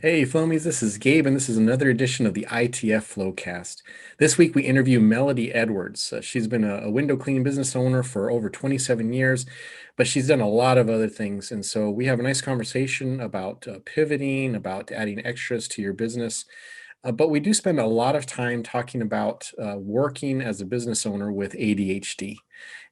Hey, Flowmies, this is Gabe, and this is another edition of the ITF Flowcast. This week we interview Melody Edwards. She's been a window cleaning business owner for over 27 years, but she's done a lot of other things. And so we have a nice conversation about pivoting, about adding extras to your business. But we do spend a lot of time talking about working as a business owner with ADHD.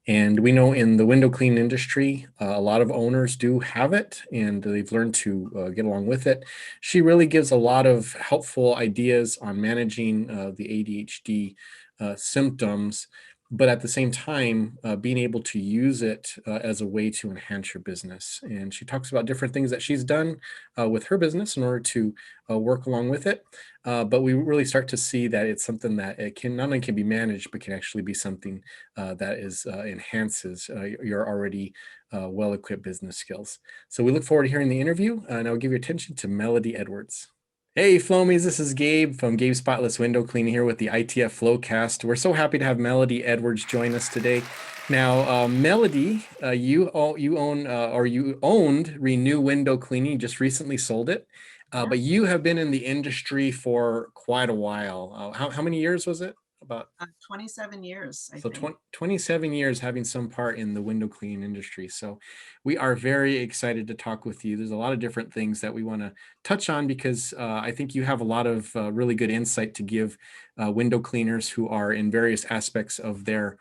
And we know in the window cleaning industry, a lot of owners do have it and they've learned to get along with it. She really gives a lot of helpful ideas on managing the ADHD symptoms, but at the same time, being able to use it as a way to enhance your business. And she talks about different things that she's done with her business in order to work along with it. But we really start to see that it's something that it can not only can be managed, but can actually be something that is enhances your already well-equipped business skills. So we look forward to hearing the interview, and I'll give your attention to Melody Edwards. Hey, Flowmies, this is Gabe from Gabe Spotless Window Cleaning here with the ITF Flowcast. We're so happy to have Melody Edwards join us today. Now, Melody, you own or you owned Renew Window Cleaning. You just recently sold it, Yeah, but you have been in the industry for quite a while. How many years was it? About 27 years, I so think. 27 years having some part in the window cleaning industry. So we are very excited to talk with you. There's a lot of different things that we want to touch on because I think you have a lot of really good insight to give window cleaners who are in various aspects of their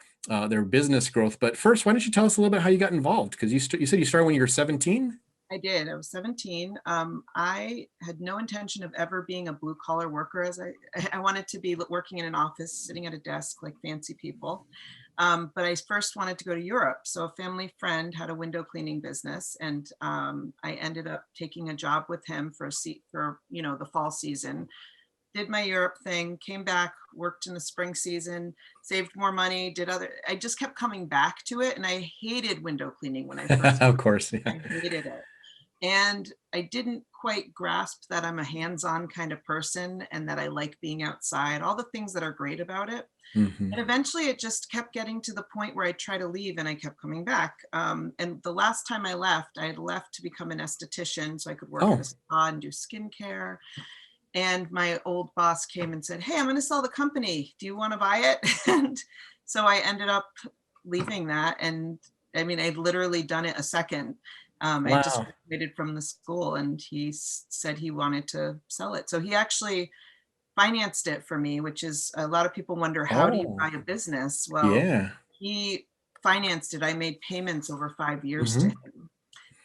business growth. But first, why don't you tell us a little bit how you got involved? Because you said you started when you were 17? I did. I was 17. I had no intention of ever being a blue collar worker as I wanted to be working in an office, sitting at a desk like fancy people. But I first wanted to go to Europe. So a family friend had a window cleaning business, and I ended up taking a job with him for a seat for, the fall season. Did my Europe thing, came back, worked in the spring season, saved more money, I just kept coming back to it. And I hated window cleaning when I first, Of course, yeah. I hated it. And I didn't quite grasp that I'm a hands-on kind of person and that I like being outside, all the things that are great about it. Hmm. And eventually it just kept getting to the point where I try to leave and I kept coming back. And the last time I left, I had left to become an esthetician so I could work at a Oh, spa and do skincare. And my old boss came and said, "Hey, I'm going to sell the company. Do you want to buy it?" And so I ended up leaving that. And I mean, I'd literally done it a second. I just wow. graduated from the school and he said he wanted to sell it. So he actually financed it for me, which is a lot of people wonder, how do you Oh, buy a business? Well, yeah. he financed it. I made payments over 5 years to Hmm. him.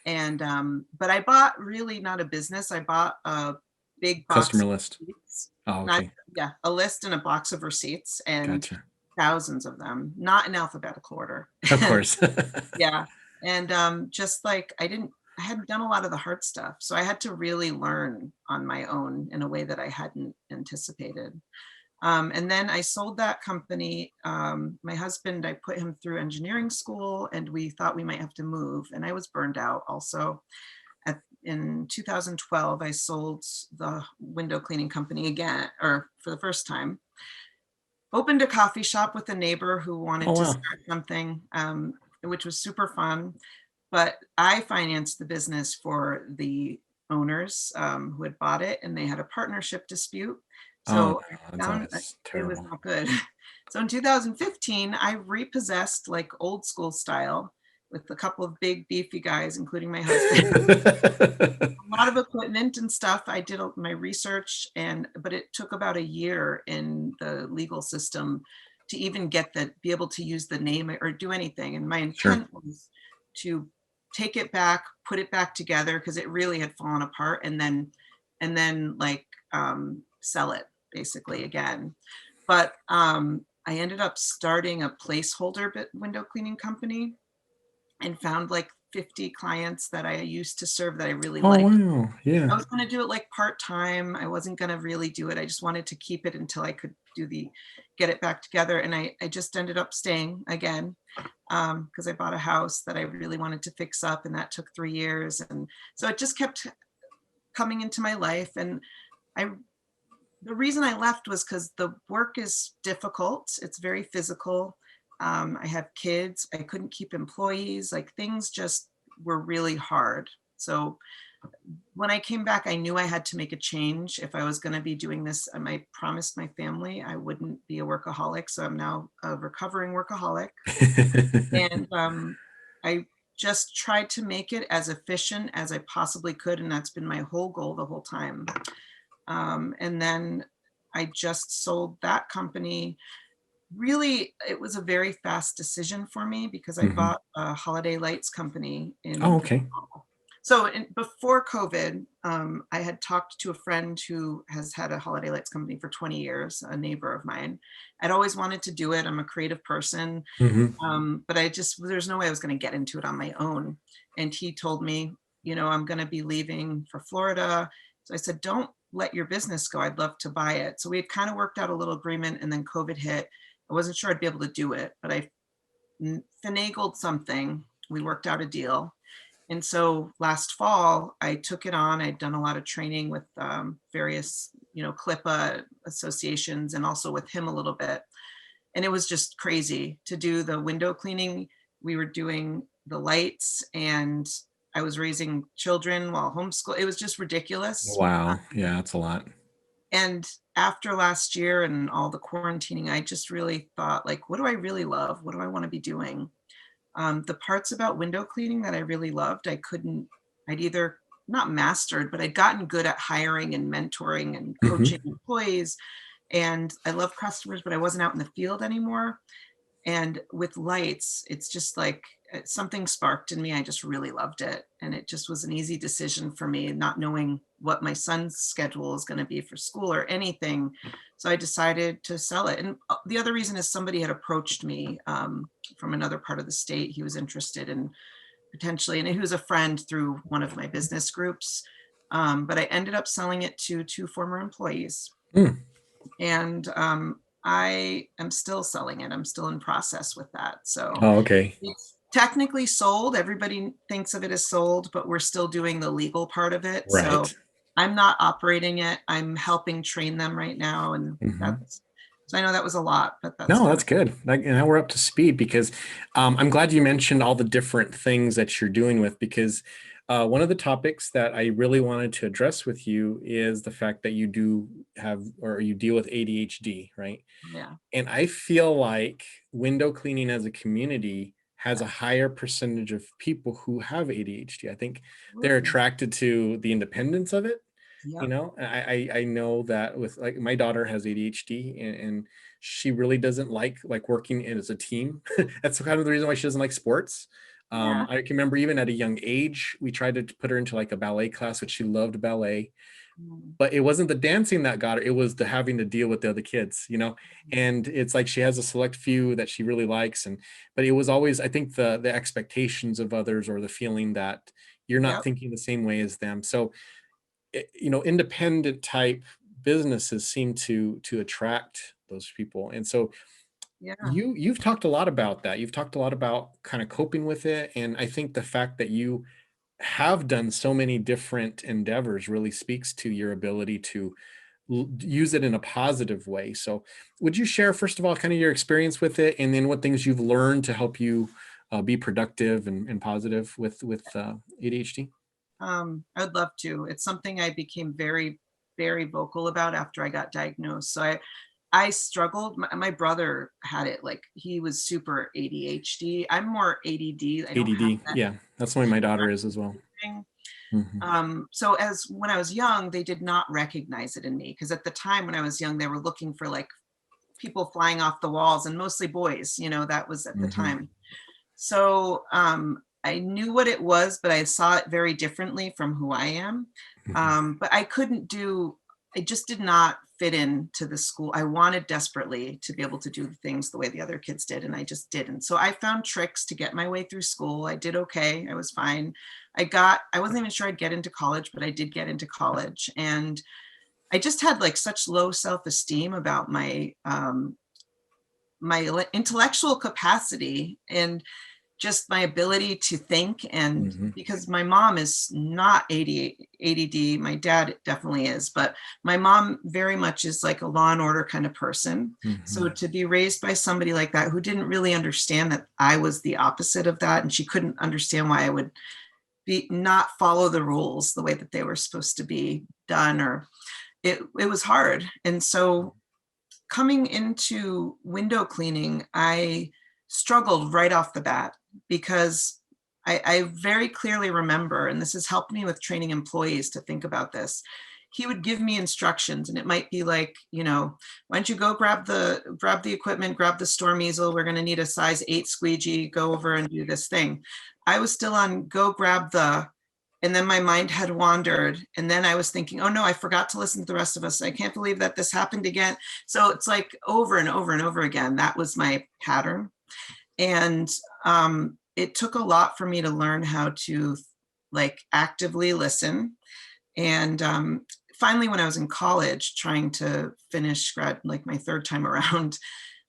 And but I bought really not a business. I bought a big box Customer of list. receipts, Oh, not okay. yeah, a list and a box of receipts and Gotcha. thousands of them, not in alphabetical order. Of course. Yeah. And just like I hadn't done a lot of the hard stuff. So I had to really learn on my own in a way that I hadn't anticipated. And then I sold that company. My husband, I put him through engineering school and we thought we might have to move. And I was burned out also. In 2012, I sold the window cleaning company again, or for the first time. Opened a coffee shop with a neighbor who Oh, wanted to wow. start something, which was super fun. But I financed the business for the owners who had bought it, and they had a partnership dispute. Oh, So no, I found that's it was terrible. not good. So in 2015, I repossessed like old school style with a couple of big beefy guys, including my husband. A lot of equipment and stuff. I did my research, but it took about a year in the legal system to even be able to use the name or do anything. And my Sure. intent was to take it back, put it back together because it really had fallen apart, and then like sell it basically again. But I ended up starting a placeholder window cleaning company and found like 50 clients that I used to serve that I really Oh, liked. wow. I Yeah. was going to do it like part-time. I wasn't going to really do it. I just wanted to keep it until I could get it back together. And I just ended up staying again because I bought a house that I really wanted to fix up, and that took 3 years. And so it just kept coming into my life. And I, the reason I left was because the work is difficult. It's very physical. I have kids. I couldn't keep employees. Like things just were really hard. So when I came back, I knew I had to make a change. If I was going to be doing this, I promised my family I wouldn't be a workaholic. So I'm now a recovering workaholic. And I just tried to make it as efficient as I possibly could. And that's been my whole goal the whole time. And then I just sold that company. Really, it was a very fast decision for me because I Mhm. bought a holiday lights company Oh, in the okay. fall. So before COVID, I had talked to a friend who has had a holiday lights company for 20 years, a neighbor of mine. I'd always wanted to do it. I'm a creative person, Mhm. but there's no way I was going to get into it on my own. And he told me, I'm going to be leaving for Florida. So I said, don't let your business go. I'd love to buy it. So we had kind of worked out a little agreement, and then COVID hit. I wasn't sure I'd be able to do it, but I finagled something. We worked out a deal. And so last fall, I took it on. I'd done a lot of training with various, CLIPA associations, and also with him a little bit. And it was just crazy to do the window cleaning. We were doing the lights, and I was raising children while homeschool. It was just ridiculous. Wow. Yeah, that's a lot. And after last year and all the quarantining, I just really thought, like, what do I really love? What do I want to be doing? The parts about window cleaning that I really loved, I'd either not mastered, but I'd gotten good at hiring and mentoring and Mhm. coaching employees. And I love customers, but I wasn't out in the field anymore. And with lights, it's just like something sparked in me. I just really loved it. And it just was an easy decision for me, not knowing what my son's schedule is going to be for school or anything. So I decided to sell it. And the other reason is somebody had approached me from another part of the state. He was interested in potentially, and he was a friend through one of my business groups. But I ended up selling it to two former employees. Mm. And I am still selling it. I'm still in process with that. So Oh, okay. it's technically sold. Everybody thinks of it as sold, but we're still doing the legal part of it. So Right. I'm not operating it. I'm helping train them right now. And Mhm. so I know that was a lot, but that's No, kind that's of, good. Now we're up to speed because I'm glad you mentioned all the different things that you're doing with because one of the topics that I really wanted to address with you is the fact that you do have or you deal with ADHD, right? yeah. And I feel like window cleaning as a community has a higher percentage of people who have ADHD. I think they're Absolutely. attracted to the independence of it. Yep. I know that with like my daughter has ADHD and she really doesn't like working as a team. That's kind of the reason why she doesn't like sports. Yeah. I can remember even at a young age, we tried to put her into like a ballet class, which she loved ballet, Mm, but it wasn't the dancing that got her, it was the having to deal with the other kids. And it's like she has a select few that she really likes, and but it was always, I think, the expectations of others or the feeling that you're not yep. thinking the same way as them. So independent type businesses seem to attract those people. And so Yeah. you've talked a lot about that. You've talked a lot about kind of coping with it, and I think the fact that you have done so many different endeavors really speaks to your ability to use it in a positive way. So, would you share, first of all, kind of your experience with it, and then what things you've learned to help you be productive and positive with ADHD? I would love to. It's something I became very, very vocal about after I got diagnosed. So I struggled. My brother had it, like he was super ADHD. I'm more ADD. I don't have ADD, that yeah, that's the way my daughter is as well. thing. Hmm. So as when I was young, they did not recognize it in me because at the time when I was young, they were looking for like people flying off the walls and mostly boys. That was at the Hmm. time. So I knew what it was, but I saw it very differently from who I am. Hmm. But I just did not fit into the school. I wanted desperately to be able to do the things the way the other kids did, and I just didn't. So I found tricks to get my way through school. I did okay. I was fine. I wasn't even sure I'd get into college, but I did get into college. And I just had like such low self-esteem about my intellectual capacity and just my ability to think. And Hmm. because my mom is not ADD, my dad definitely is, but my mom very much is like a law and order kind of person. So Hmm. to be raised by somebody like that who didn't really understand that I was the opposite of that, and she couldn't understand why I would not follow the rules the way that they were supposed to be done, or it was hard. And so coming into window cleaning, I struggled right off the bat because I very clearly remember, and this has helped me with training employees to think about this. He would give me instructions, and it might be like, you know, why don't you go grab the equipment, grab the storm easel. We're going to need a size 8 squeegee. Go over and do this thing. I was still on go grab the, and then my mind had wandered. And then I was thinking, oh no, I forgot to listen to the rest of us. I can't believe that this happened again. So it's like over and over and over again. That was my pattern. And it took a lot for me to learn how to like actively listen. And finally, when I was in college, trying to finish grad, like my third time around,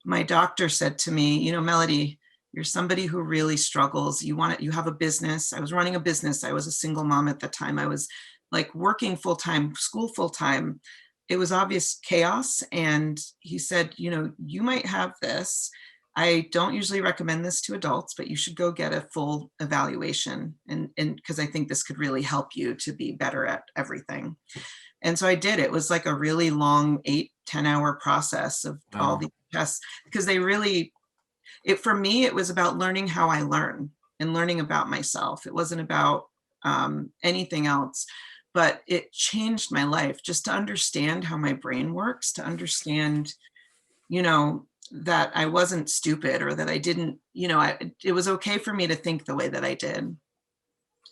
my doctor said to me, you know, Melody, you're somebody who really struggles. You have a business. I was running a business. I was a single mom at the time. I was like working full-time, school full-time. It was obvious chaos. And he said, you know, you might have this. I don't usually recommend this to adults, but you should go get a full evaluation. And because I think this could really help you to be better at everything. And so I did. It was like a really long 8-10 hour process of all these tests, because they really, for me, it was about learning how I learn and learning about myself. It wasn't about anything else, but it changed my life just to understand how my brain works, to understand, you know, that I wasn't stupid, or that I didn't, you know, it was okay for me to think the way that I did.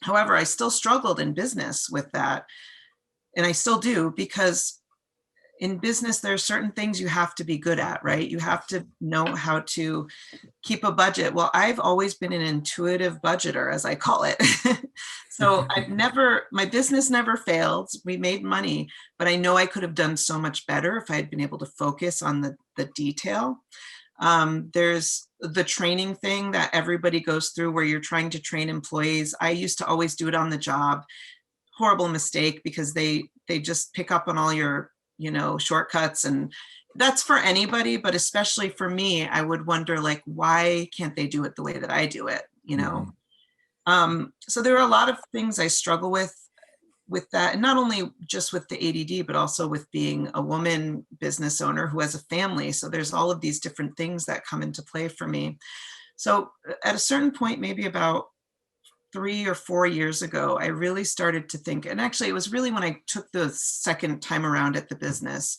However, I still struggled in business with that. And I still do, because in business, there are certain things you have to be good at, right? You have to know how to keep a budget. Well, I've always been an intuitive budgeter, as I call it. So my business never failed. We made money, but I know I could have done so much better if I had been able to focus on the detail. There's the training thing that everybody goes through where you're trying to train employees. I used to always do it on the job. Horrible mistake, because they just pick up on all your, you know, shortcuts, and that's for anybody, but especially for me, I would wonder, like, why can't they do it the way that I do it, you know? So there are a lot of things I struggle with that, and not only just with the ADD, but also with being a woman business owner who has a family. So there's all of these different things that come into play for me. So at a certain point, maybe about 3 or 4 years ago, I really started to think, and actually it was really when I took the second time around at the business,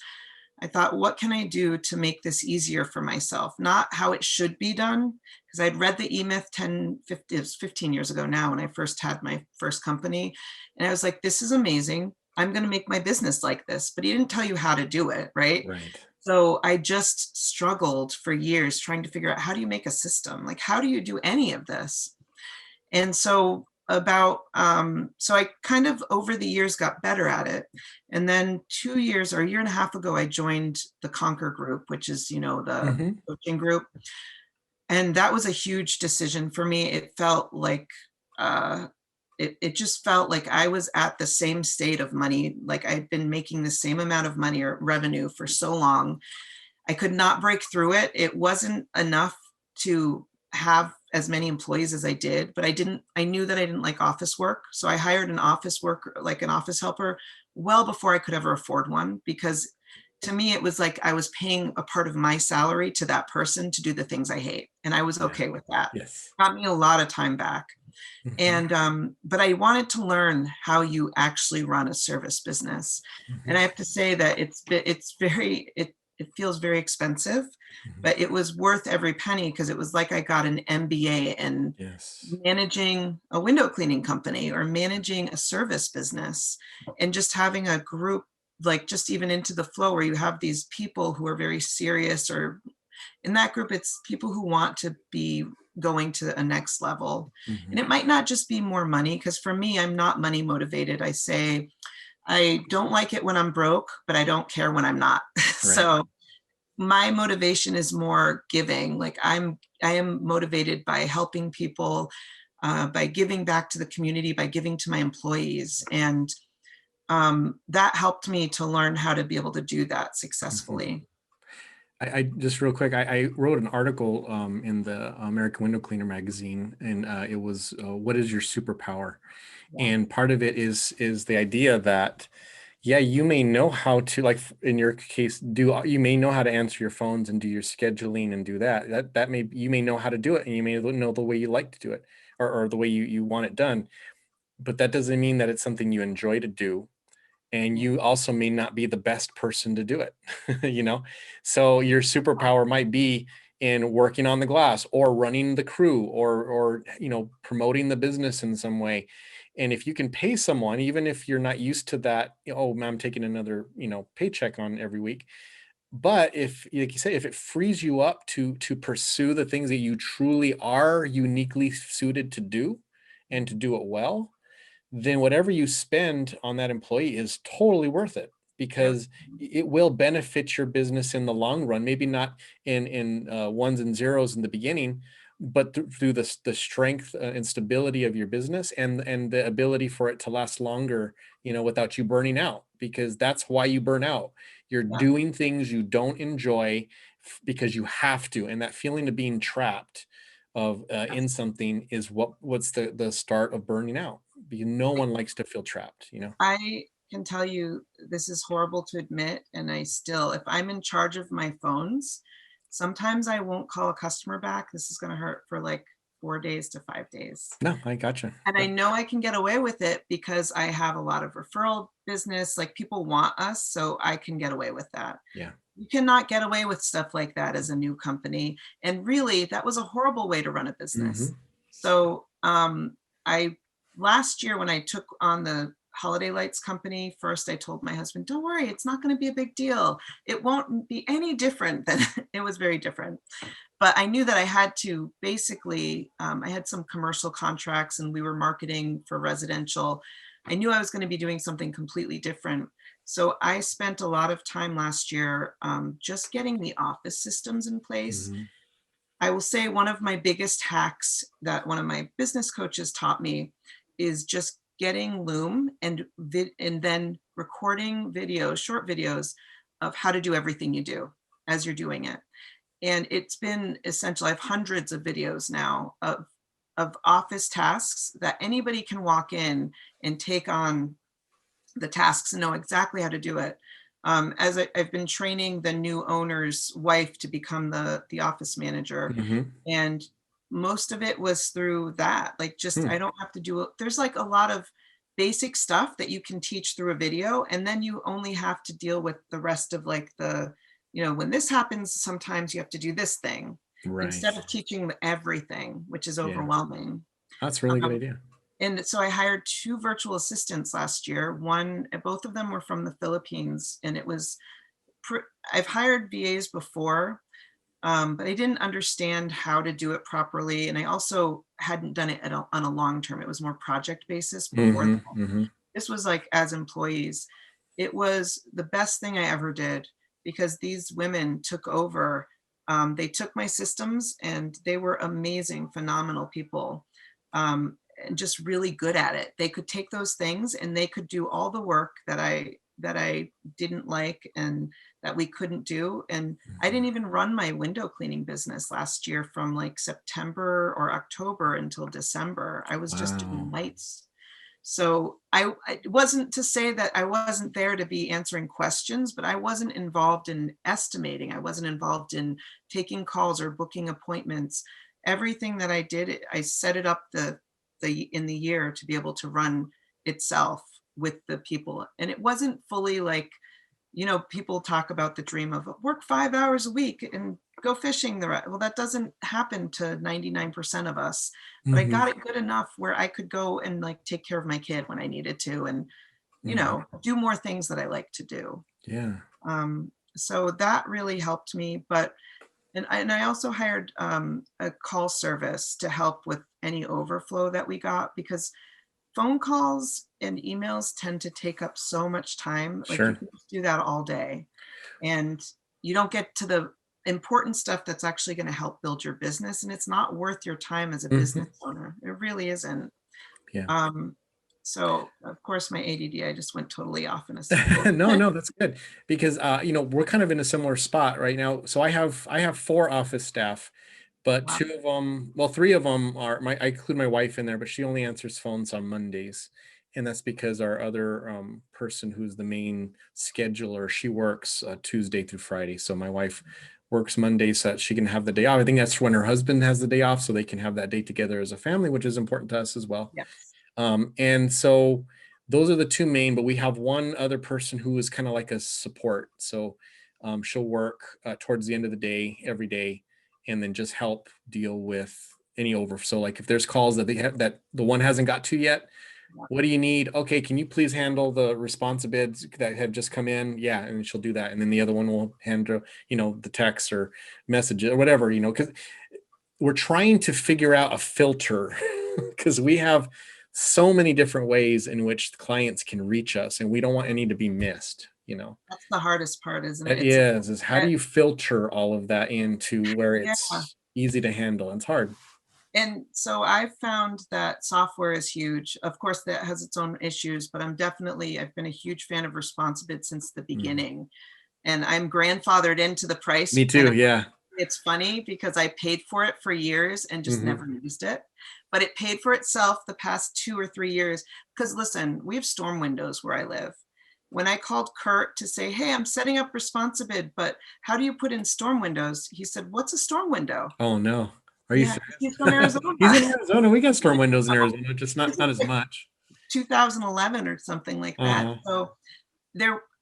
I thought, what can I do to make this easier for myself? Not how it should be done, because I'd read the E-Myth 15 years ago now when I first had my first company. And I was like, this is amazing. I'm going to make my business like this, but he didn't tell you how to do it, right? Right. So I just struggled for years trying to figure out, how do you make a system? Like, how do you do any of this? And so so I kind of over the years got better at it. And then 2 years or a year and a half ago, I joined the Conquer group, which is, you know, the coaching group. And that was a huge decision for me. It felt like, it just felt like I was at the same state of money. Like I'd been making the same amount of money or revenue for so long. I could not break through it. It wasn't enough to have as many employees as I did, but I knew that I didn't like office work. So I hired an office worker, like an office helper, well before I could ever afford one, because to me, it was like I was paying a part of my salary to that person to do the things I hate. And I was okay with that. Yes. Got me a lot of time back. And, but I wanted to learn how you actually run a service business. And I have to say that it feels very expensive, but it was worth every penny, because it was like I got an MBA in managing a window cleaning company or managing a service business, and just having a group, like just even into the flow where you have these people who are very serious, or in that group, it's people who want to be going to a next level. And it might not just be more money, because for me, I'm not money motivated. I say, I don't like it when I'm broke, but I don't care when I'm not. Right. So my motivation is more giving. Like I am motivated by helping people, by giving back to the community, by giving to my employees. And that helped me to learn how to be able to do that successfully. I just real quick, I wrote an article in the American Window Cleaner magazine, and it was what is your superpower? Yeah. And part of it is the idea that yeah, you may know how to, like in your case, you may know how to answer your phones and do your scheduling and do that. That may you may know how to do it, and you may know the way you like to do it, or the way you want it done. But that doesn't mean that it's something you enjoy to do, and Yeah. you also may not be the best person to do it. you know so your superpower might be in working on the glass or running the crew or promoting the business in some way. And if you can pay someone, even if you're not used to that, oh, I'm taking another paycheck on every week. But if, like you say, if it frees you up to pursue the things that you truly are uniquely suited to do and to do it well, then whatever you spend on that employee is totally worth it, Yep. because it will benefit your business in the long run. Maybe not in ones and zeros in the beginning, but through the strength and stability of your business, and the ability for it to last longer, without you burning out, because that's why you burn out. You're Yeah. doing things you don't enjoy because you have to, and that feeling of being trapped of in Yes. something is what's the start of burning out, because no I one likes to feel trapped. I can tell you this is horrible to admit, and I still, if I'm in charge of my phones, sometimes I won't call a customer back. This is going to hurt for like 4 days to 5 days. No, I gotcha. And I Yep. know I can get away with it because I have a lot of referral business. Like people want us, so I can get away with that. Yeah. You cannot get away with stuff like that as a new company. And really, that was a horrible way to run a business. Hmm. So I last year when I took on the holiday lights company, first I told my husband, "Don't worry, it's not going to be a big deal. It won't be any different than it was very different." But I knew that I had to basically, I had some commercial contracts and we were marketing for residential. I knew I was going to be doing something completely different. So I spent a lot of time last year just getting the office systems in place. Hmm. I will say one of my biggest hacks that one of my business coaches taught me is just getting Loom and then recording videos, short videos of how to do everything you do as you're doing it. And it's been essential. I have hundreds of videos now of office tasks that anybody can walk in and take on the tasks and know exactly how to do it. I've been training the new owner's wife to become the office manager, Hmm. and most of it was through that. Like, just Hmm. I don't have to do it. There's like a lot of basic stuff that you can teach through a video, and then you only have to deal with the rest of like when this happens, sometimes you have to do this thing Right. instead of teaching them everything, which is Yeah, overwhelming. that's a really good Um, idea. and so I hired two virtual assistants last year. Both of them were from the Philippines, and it was. I've hired VAs before, but I didn't understand how to do it properly, and I also hadn't done it on a long term. It was more project basis before Hmm. that. Hmm. This was like as employees. It was the best thing I ever did because these women took over. They took my systems and they were amazing, phenomenal people, and just really good at it. They could take those things and they could do all the work that I didn't like and that we couldn't do. And I didn't even run my window cleaning business last year from like September or October until December. I was just doing Wow. lights. So it wasn't to say that I wasn't there to be answering questions, but I wasn't involved in estimating. I wasn't involved in taking calls or booking appointments. Everything that I did, I set it up in the year to be able to run itself with the people. And it wasn't fully like, people talk about the dream of work 5 hours a week and go fishing well, that doesn't happen to 99% of us, but I Hmm. got it good enough where I could go and like take care of my kid when I needed to and Hmm. do more things that I like to do. Yeah. So that really helped me. But and I also hired a call service to help with any overflow that we got, because phone calls and emails tend to take up so much time. Like you Sure. can just do that all day and you don't get to the important stuff that's actually going to help build your business. And it's not worth your time as a business Hmm. owner. It really isn't. Yeah. Um, So of course my ADD, I just went totally off in a circle. No, that's good because we're kind of in a similar spot right now. So I have 4 office staff, but Wow. 2 of them, well, 3 of them I include my wife in there, but she only answers phones on Mondays. And that's because our other person who's the main scheduler, she works Tuesday through Friday. So my wife works Monday so that she can have the day off. I think that's when her husband has the day off, so they can have that day together as a family, which is important to us as well. Yes. And so those are the 2 main, but we have one other person who is kind of like a support. So she'll work towards the end of the day every day, and then just help deal with any over. So like if there's calls that they have that the one hasn't got to yet, what do you need? Okay, can you please handle the responsive bids that have just come in? Yeah, and she'll do that, and then the other one will handle the text or message or whatever, because we're trying to figure out a filter because we have so many different ways in which clients can reach us, and we don't want any to be missed. That's the hardest part, isn't It it? It's is how do that, you filter all of that into where yeah. it's easy to handle? It's hard. And so I've found that software is huge. Of course, that has its own issues, but I've been a huge fan of ResponsiBid since the Mhm. beginning. And I'm grandfathered into the Me price. And too. Yeah. it's funny because I paid for it for years and just Mhm. never used it. But it paid for itself the past 2 or 3 years. Because listen, we have storm windows where I live. When I called Kurt to say, hey, I'm setting up ResponsiBid, but how do you put in storm windows? He said, what's a storm window? Oh no. Are you Yeah, serious? he's from Arizona. He's in Arizona. We got storm windows in Arizona, just This not is as like much. 2011 or something like that. Uh-huh. So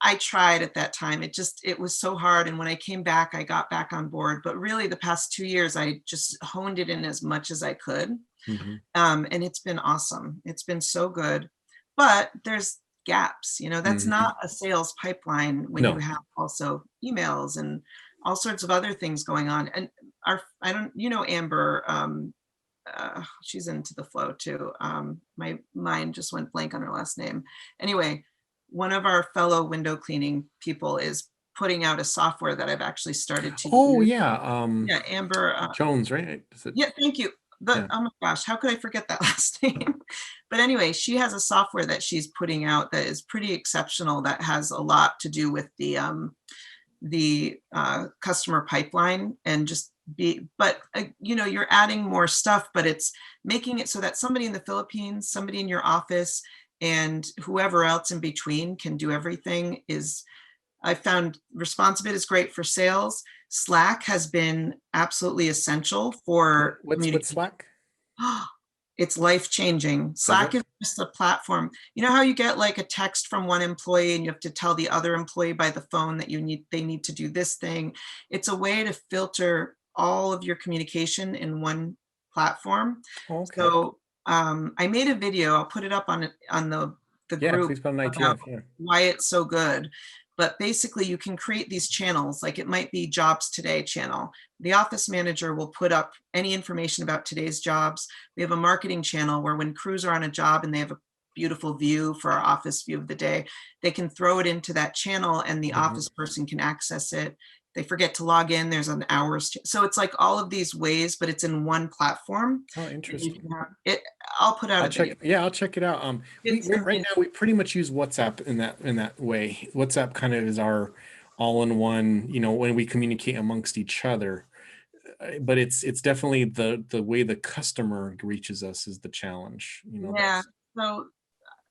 I tried at that time. It was so hard. And when I came back, I got back on board. But really, the past 2 years, I just honed it in as much as I could. Mhm. And it's been awesome. It's been so good. But there's gaps. That's Mhm. not a sales pipeline when you No. have also emails and all sorts of other things going on. And I don't, Amber, she's into the flow too. My mind just went blank on her last name. Anyway, one of our fellow window cleaning people is putting out a software that I've actually started to Oh use. yeah. Yeah, Amber. Jones, right? Is it? Yeah, thank you. Yeah. Oh my gosh, how could I forget that last name? But anyway, she has a software that she's putting out that is pretty exceptional. That has a lot to do with the customer pipeline and just but you're adding more stuff, but it's making it so that somebody in the Philippines, somebody in your office, and whoever else in between can do everything. I found ResponsiBid is great for sales. Slack has been absolutely essential for What's communication. Slack? It's life changing. Is Slack it? is just a platform. You know how you get like a text from one employee and you have to tell the other employee by the phone that they need to do this thing. It's a way to filter all of your communication in one platform. Oh, okay. So I made a video. I'll put it up on the Yeah, group please put an about ITF. Yeah. why it's so good. But basically, you can create these channels. Like it might be Jobs Today channel. The office manager will put up any information about today's jobs. We have a marketing channel where when crews are on a job and they have a beautiful view for our office view of the day, they can throw it into that channel and the Mhm. office person can access it. They forget to log in, there's an hours. So it's like all of these ways, but it's in one platform. Oh, And you can interesting. have it. I'll put out I'll a video. check. Yeah, I'll check it out. It's Right now we pretty much use WhatsApp in that way. WhatsApp kind of is our all-in-one, when we communicate amongst each other. But it's definitely the way the customer reaches us is the challenge. yeah. So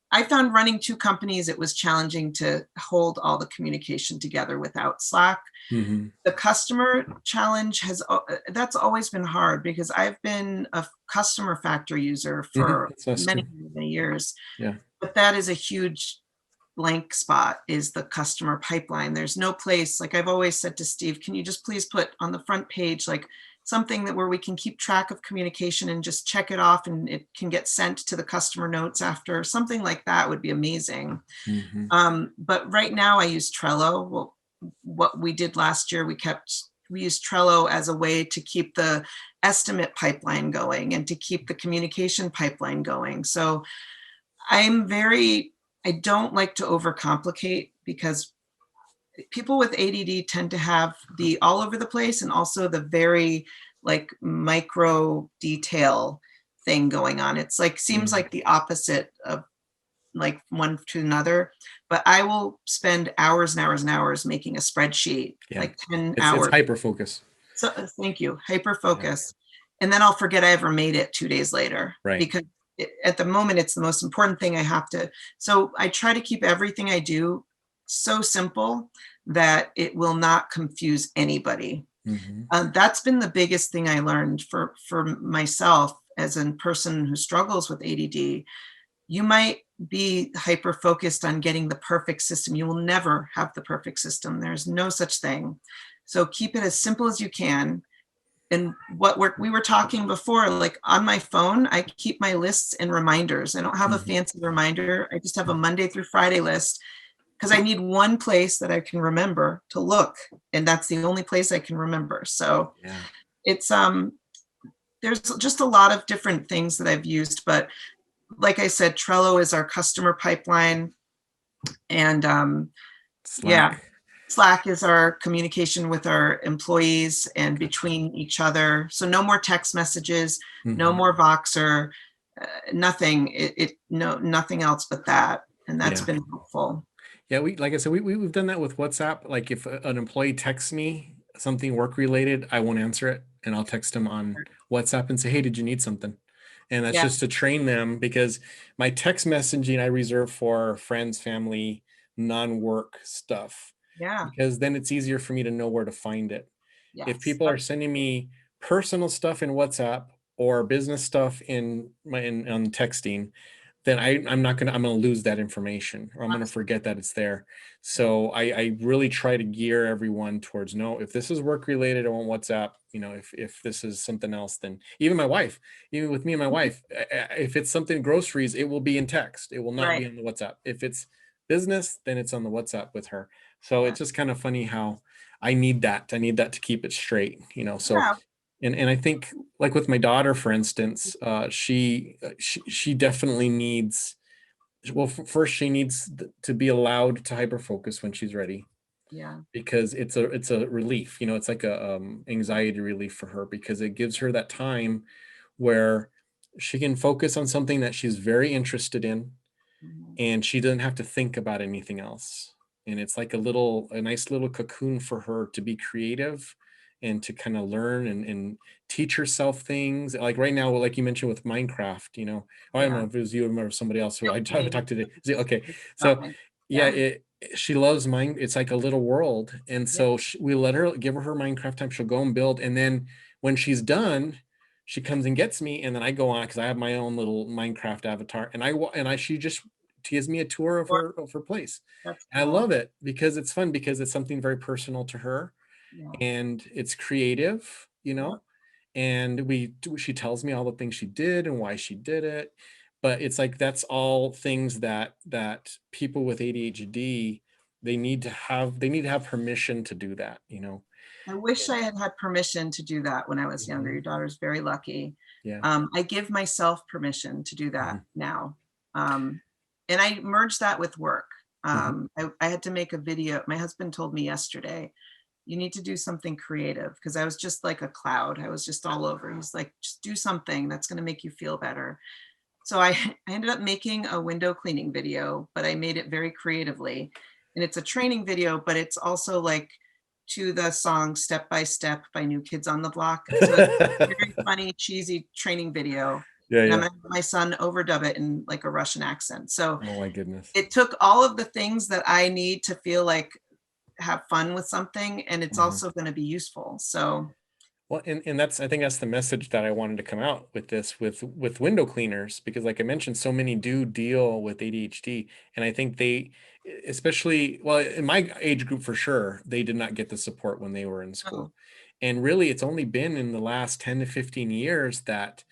I found running 2 companies, it was challenging to hold all the communication together without Slack. Mhm. The customer challenge that's always been hard because I've been a customer factor user Mhm. for That's us many, too. many years. Yeah. But that is a huge blank spot, is the customer pipeline. There's no place, like I've always said to Steve, can you just please put on the front page like something where we can keep track of communication and just check it off and it can get sent to the customer notes after. Something like that would be amazing. Mhm. But right now I use Trello. Well, what we did last year, we used Trello as a way to keep the estimate pipeline going and to keep the communication pipeline going. So I don't like to overcomplicate because people with ADD tend to have the all over the place and also the very like micro detail thing going on. It's like seems Mhm. like the opposite of like one to another, but I will spend hours and hours and hours making a spreadsheet, Yeah. like 10 It's hours. hyper focus. So thank you, hyper focus. And then I'll forget I ever made it 2 days later, Right. because at the moment it's the most important thing I have to. So I try to keep everything I do so simple that it will not confuse anybody. That's been the biggest thing I learned for myself as a person who struggles with ADD. You might be hyper focused on getting the perfect system. You will never have the perfect system. There's no such thing. So keep it as simple as you can. And what we were talking before, like on my phone, I keep my lists and reminders. I don't have a fancy reminder. I just have a Monday through Friday list, because I need one place that I can remember to look. And that's the only place I can remember. So Yeah. it's, there's just a lot of different things that I've used, but like I said, Trello is our customer pipeline. And yeah, Slack. Slack is our communication with our employees and between each other. So no more text messages, no more Voxer, nothing. Nothing else but that. And that's Yeah. been helpful. Yeah, like I said, we've done that with WhatsApp. Like if an employee texts me something work related, I won't answer it, and I'll text them on WhatsApp and say, "Hey, did you need something?" And that's Yeah. just to train them, because my text messaging I reserve for friends, family, non-work stuff, Yeah. because then it's easier for me to know where to find it. If Yes. people are sending me personal stuff in WhatsApp or business stuff on texting, then I'm gonna lose that information, or I'm gonna forget that it's there. So I really try to gear everyone towards, no, if this is work related, I want WhatsApp. If this is something else, then even with me and my wife, if it's something groceries, it will be in text. It will not be Right. on the WhatsApp. If it's business, then it's on the WhatsApp with her. So Yeah. it's just kind of funny how I need that to keep it straight, so. Yeah. And I think, like with my daughter, for instance, she definitely needs, well, first she needs to be allowed to hyper focus when she's ready, Yeah. because it's a relief. It's like a anxiety relief for her, because it gives her that time where she can focus on something that she's very interested in, Mhm. and she doesn't have to think about anything else. And it's like a nice little cocoon for her to be creative and to kind of learn and teach herself things. Like right now, like you mentioned with Minecraft, I don't Yeah. know if it was you or somebody else who It I was me. talked to today. Okay. It's not So my- yeah, Yeah. she loves mine. It's like a little world. And Yeah. so we give her Minecraft time. She'll go and build. And then when she's done, she comes and gets me, and then I go on, because I have my own little Minecraft avatar, she just gives me a tour of Or- her place. That's And I cool. love it, because it's fun, because it's something very personal to her, Yeah. and it's creative, Yeah. and she tells me all the things she did and why she did it. But it's like, that's all things that people with ADHD, they need to have permission to do that. I wish I And had had permission to do that when I was younger. Your Mhm. daughter's very lucky. Yeah. I give myself permission to do that Mhm. now. Um, and I merged that with work. Mhm. I had to make a video. My husband told me yesterday, you need to do something creative, because I was just like a cloud. I was just all over. He's like, just do something that's going to make you feel better. So I ended up making a window cleaning video, but I made it very creatively. And it's a training video, but it's also like to the song Step by Step by New Kids on the Block. So it's a very funny, cheesy training video. Yeah, And I'm yeah. gonna have my son overdub it in like a Russian accent. So Oh my goodness. it took all of the things that I need to feel like have fun with something, and it's Mhm. also going to be useful. So Well, and I think that's the message that I wanted to come out with this, with window cleaners, because like I mentioned, so many do deal with ADHD, and I think especially, well, in my age group for sure, they did not get the support when they were in oh, school. And really, it's only been in the last 10 to 15 years that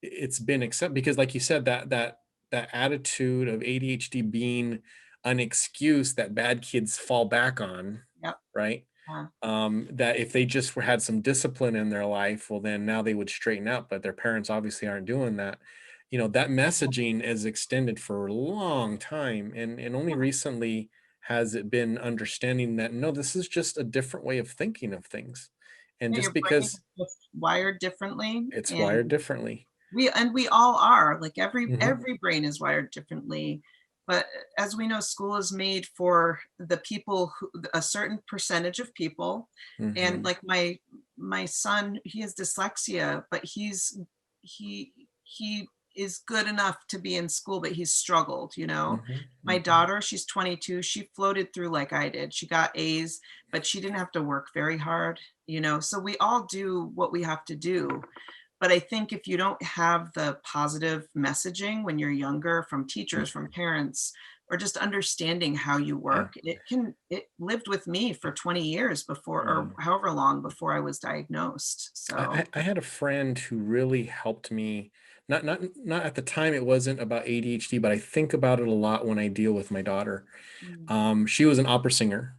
it's been accepted, because like you said, that attitude of ADHD being an excuse that bad kids fall back on, yep. right? Yeah. That if they just had some discipline in their life, well, then now they would straighten up. But their parents obviously aren't doing that. That messaging is extended for a long time, and only recently has it been understanding that, no, this is just a different way of thinking of things, and Yeah, your just brain is because just wired differently, it's and wired differently. we all are, like Mhm. every brain is wired differently. But as we know, school is made for the people who, a certain percentage of people. And Mm-hmm. like my son, he has dyslexia, but he is good enough to be in school, but he's struggled, you know. Mm-hmm. My Mm-hmm. daughter, she's 22, she floated through like I did. She got A's, but she didn't have to work very hard, you know. So we all do what we have to do. But I think if you don't have the positive messaging when you're younger from teachers, from parents, or just understanding how you Yeah. work, it lived with me for 20 years before, Yeah. or however long before I was diagnosed. I, So, I I had a friend who really helped me. Not at the time, it wasn't about ADHD, but I think about it a lot when I deal with my daughter. mm, She was an opera singer,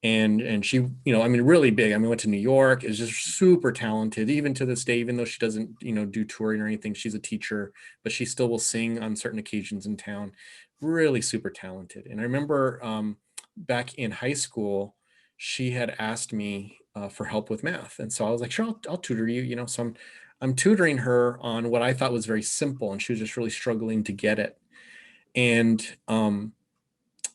and she, I mean, really big. I mean, went to New York, is just super talented, even to this day, even though she doesn't, do touring or anything. She's a teacher, but she still will sing on certain occasions in town. Really super talented. And I remember back in high school, she had asked me for help with math. And so I was like, sure, I'll tutor you, So I'm tutoring her on what I thought was very simple, and she was just really struggling to get it. And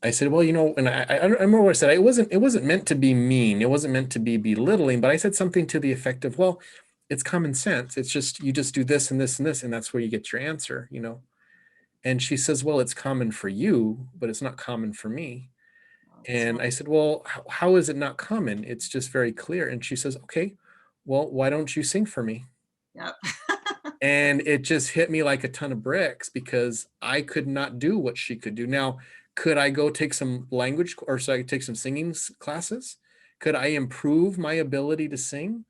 I said, well, and I remember what I said. It wasn't meant to be mean. It wasn't meant to be belittling, but I said something to the effect of, well, it's common sense. It's just, you just do this and this and this, and that's where you get your answer. And she says, well, it's common for you, but it's not common for me. so And I said, well, how is it not common? It's just very clear. And she says, okay, well, why don't you sing for me? yep. And it just hit me like a ton of bricks because I could not do what she could do. Now, could I go take some language, or so I could take some singing classes? Could I improve my ability to sing?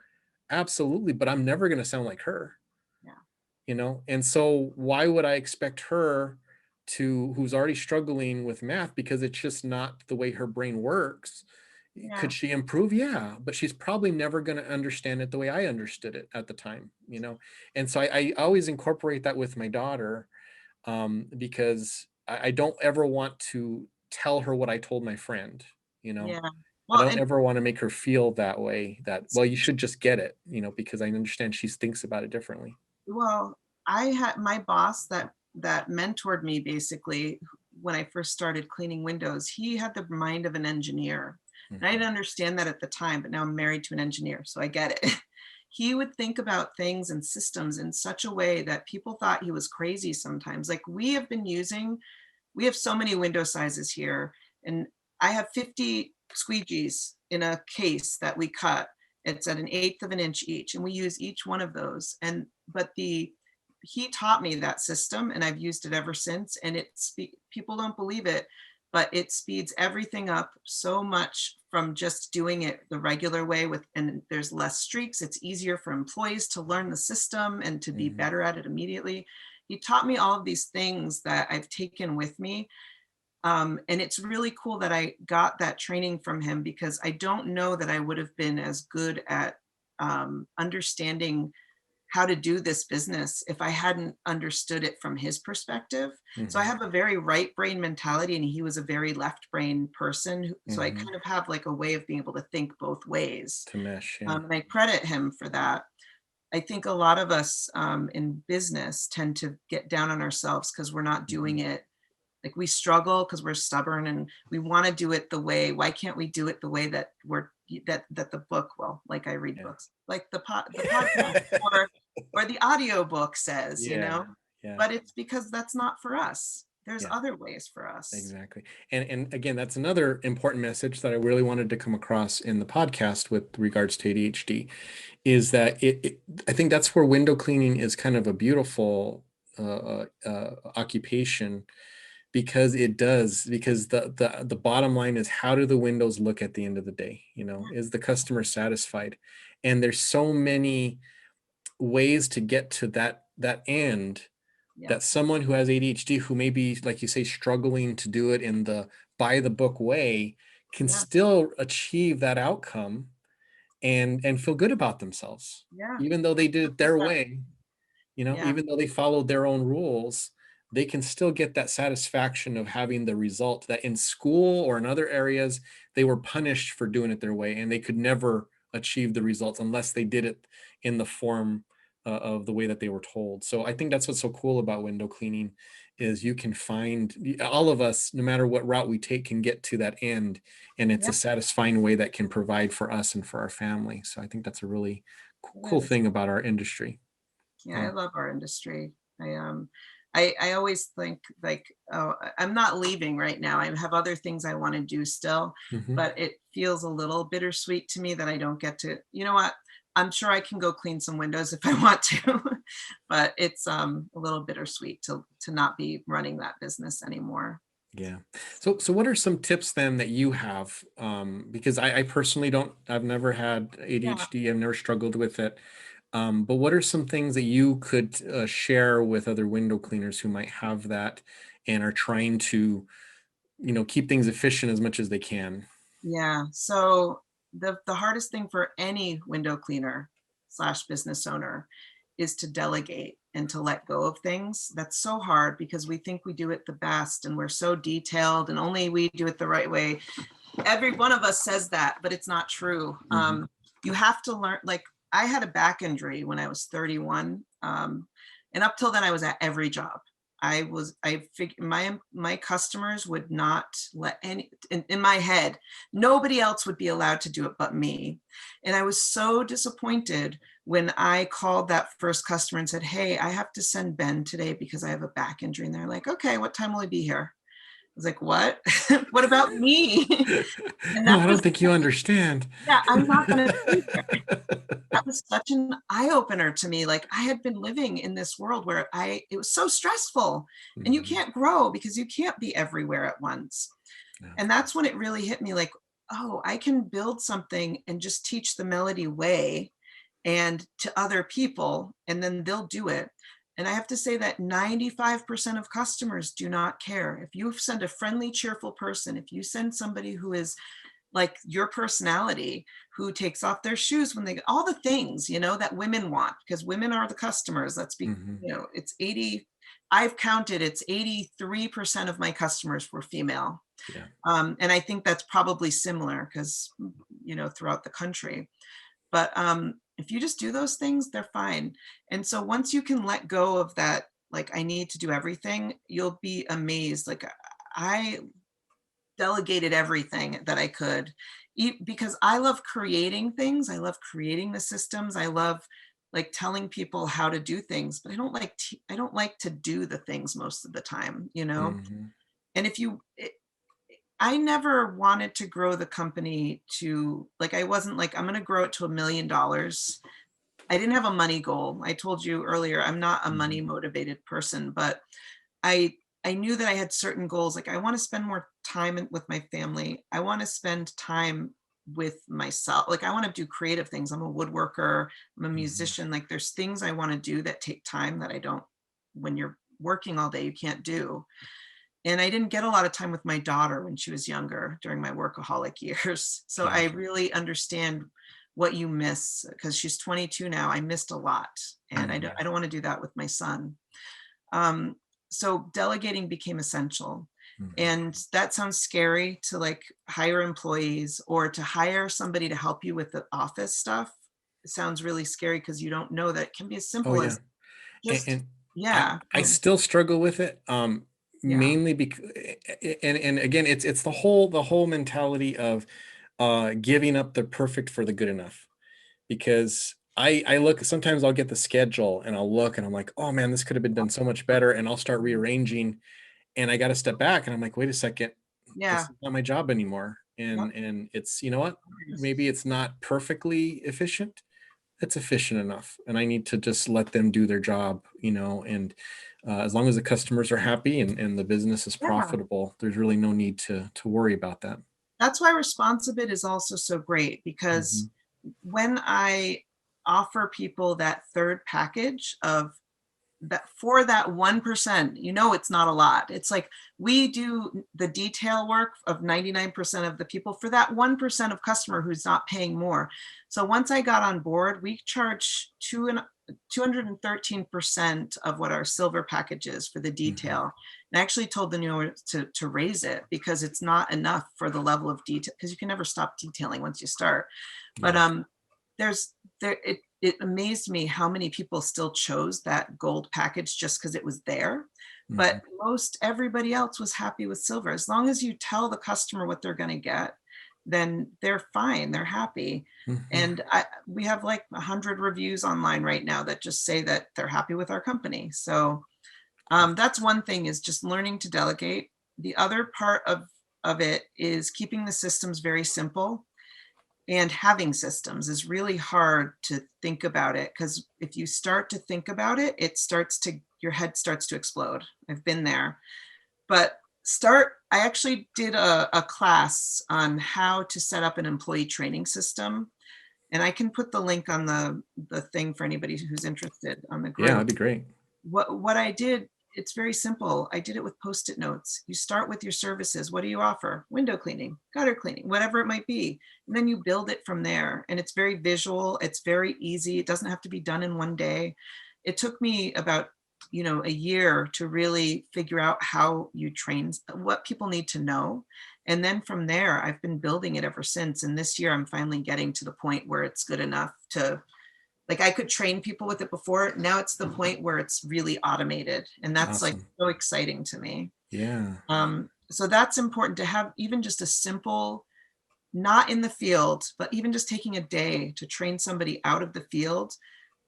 Absolutely, but I'm never going to sound like her. And so why would I expect her to, who's already struggling with math, because it's just not the way her brain works? Yeah. Could she improve? Yeah, but she's probably never going to understand it the way I understood it at the time. And so I always incorporate that with my daughter, because I don't ever want to tell her what I told my friend. you know Yeah. I Well, don't and ever want to make her feel that way, that, well, you should just get it, because I understand she thinks about it differently. well, I had my boss that mentored me basically when I first started cleaning windows. He had the mind of an engineer. And I Mhm. didn't understand that at the time, but now I'm married to an engineer, so I get it. He would think about things and systems in such a way that people thought he was crazy sometimes. Like we have so many window sizes here, and I have 50 squeegees in a case that we cut. It's at an eighth of an inch each, and we use each one of those. And but the he taught me that system, and I've used it ever since. And people don't believe it, but it speeds everything up so much from just doing it the regular way and there's less streaks. It's easier for employees to learn the system and to be Mhm. better at it immediately. He taught me all of these things that I've taken with me. And it's really cool that I got that training from him, because I don't know that I would have been as good at understanding how to do this business if I hadn't understood it from his perspective. So I Mhm. have a very right brain mentality, and he was a very left brain person. So I Mhm. kind of have like a way of being able to think both ways. To mesh, yeah. And I credit him for that. I think a lot of us in business tend to get down on ourselves because we're not Mhm. doing it. Like we struggle because we're stubborn and we want to do it the way. Why can't we do it the way that the book? Well, like I read Yeah. books, like the podcast or the audio book says, you Yeah. know. Yeah. But it's because that's not for us. There's Yeah. other ways for us. Exactly. And again, that's another important message that I really wanted to come across in the podcast with regards to ADHD, is that I think that's where window cleaning is kind of a beautiful occupation, because the bottom line is, how do the windows look at the end of the day? Is the customer satisfied? And there's so many ways to get to that end, Yeah, that someone who has ADHD, who may be, like you say, struggling to do it in the by the book way, can yeah, still achieve that outcome and feel good about themselves, yeah, even though they did it their 100%. way. Yeah, Even though they followed their own rules, they can still get that satisfaction of having the result that in school or in other areas they were punished for doing it their way, and they could never achieve the results unless they did it in the form of the way that they were told. So I think that's what's so cool about window cleaning, is you can find, all of us, no matter what route we take, can get to that end, and it's Yeah, a satisfying way that can provide for us and for our family. So I think that's a really cool it is. thing about our industry. Yeah, I Yeah. love our industry. I always think like, oh, I'm not leaving right now. I have other things I want to do still, Hmm. but it feels a little bittersweet to me that I don't get to, you know what? I'm sure I can go clean some windows if I want to, but it's a little bittersweet to not be running that business anymore. Yeah. So what are some tips then that you have? Because I personally don't, I've never had Yeah. ADHD. I've never struggled with it. But what are some things that you could share with other window cleaners who might have that and are trying to, keep things efficient as much as they can? Yeah. So the hardest thing for any window cleaner slash business owner is to delegate and to let go of things. That's so hard because we think we do it the best and we're so detailed and only we do it the right way. Every one of us says that, but it's not true. Hmm. You have to learn, like I had a back injury when I was 31. And up till then I was at every job. I figured my customers would not let any, in my head, nobody else would be allowed to do it but me. And I was so disappointed when I called that first customer and said, hey, I have to send Ben today because I have a back injury. And they're like, okay, what time will he be here? I was like, what? What about me? And No, that I don't was, think you understand. yeah, I'm not going to be there. That was such an eye opener to me. Like I had been living in this world where it was so stressful and you Mhm. can't grow because you can't be everywhere at once. Yeah. And that's when it really hit me like, oh, I can build something and just teach the Melody way and to other people, and then they'll do it. And I have to say that 95% of customers do not care. If you send a friendly, cheerful person, if you send somebody who is like your personality, who takes off their shoes when they, all the things, that women want, because women are the customers. Let's be, Mhm. it's 80, I've counted, it's 83% of my customers were female. Yeah. And I think that's probably similar because, throughout the country. But if you just do those things, they're fine. And so once you can let go of that, like I need to do everything, you'll be amazed. Like I delegated everything that I could, because I love creating things. I love creating the systems. I love like telling people how to do things, but I don't like to do the things most of the time. Mhm. And I never wanted to grow the company to like, I wasn't like, I'm going to grow it to $1 million. I didn't have a money goal. I told you earlier, I'm not a money Mhm. motivated person, but I I knew that I had certain goals. Like I want to spend more time with my family. I want to spend time with myself. Like I want to do creative things. I'm a woodworker, I'm a Mhm. musician. Like there's things I want to do that take time that I don't, when you're working all day, you can't do. And I didn't get a lot of time with my daughter when she was younger during my workaholic years. So Yeah. I really understand what you miss because she's 22 now. I missed a lot. And Mhm. I don't want to do that with my son. Um, so delegating became essential. Mhm. And that sounds scary to like hire employees or to hire somebody to help you with the office stuff. It sounds really scary because you don't know that it can be as Oh simple yeah. as And, just, and I yeah, I still struggle with it. yeah, Mainly because, and again, it's the whole mentality of giving up the perfect for the good enough. Because I look, sometimes I'll get the schedule and I'll look and I'm like, oh man, this could have been done so much better, and I'll start rearranging, and I got to step back and I'm like, wait a second, yeah. this is not my job anymore. Yep. And it's, you know what, maybe it's not perfectly efficient, it's efficient enough, and I need to just let them do their job, and as long as the customers are happy and the business is Yeah. profitable, there's really no need to worry about that. That's why Responsibit is also so great because Hmm. when I offer people that third package of that for that 1%, it's not a lot. It's like we do the detail work of 99% of the people for that 1% of customer who's not paying more. So once I got on board, we charge 213% of what our silver package is for the Hmm. detail. And I actually told the new owner to raise it because it's not enough for the level of detail, because you can never stop detailing once you start. But Yeah. there's there it amazed me how many people still chose that gold package just because it was there. but most everybody else was happy with silver. As long as you tell the customer what they're going to get, then they're fine, they're happy. Mhm. And we have like 100 reviews online right now that just say that they're happy with our company. So that's one thing, is just learning to delegate. The other part of it is keeping the systems very simple. And having systems is really hard to think about it, because if you start to think about it, your head starts to explode. I've been there. But I actually did a class on how to set up an employee training system. And I can put the link on the thing for anybody who's interested on the Yeah, that'd group. be great. What I did, it's very simple. I did it with Post-it notes. You start with your services. What do you offer? Window cleaning, gutter cleaning, whatever it might be. And then you build it from there. And it's very visual. It's very easy. It doesn't have to be done in one day. It took me about a year to really figure out how you train, what people need to know. And then from there, I've been building it ever since. And this year, I'm finally getting to the point where it's good enough to, like, I could train people with it before. Now it's the point where it's really automated. And that's like Awesome. so exciting to me. Yeah. So that's important to have, even just a simple, not in the field, but even just taking a day to train somebody out of the field,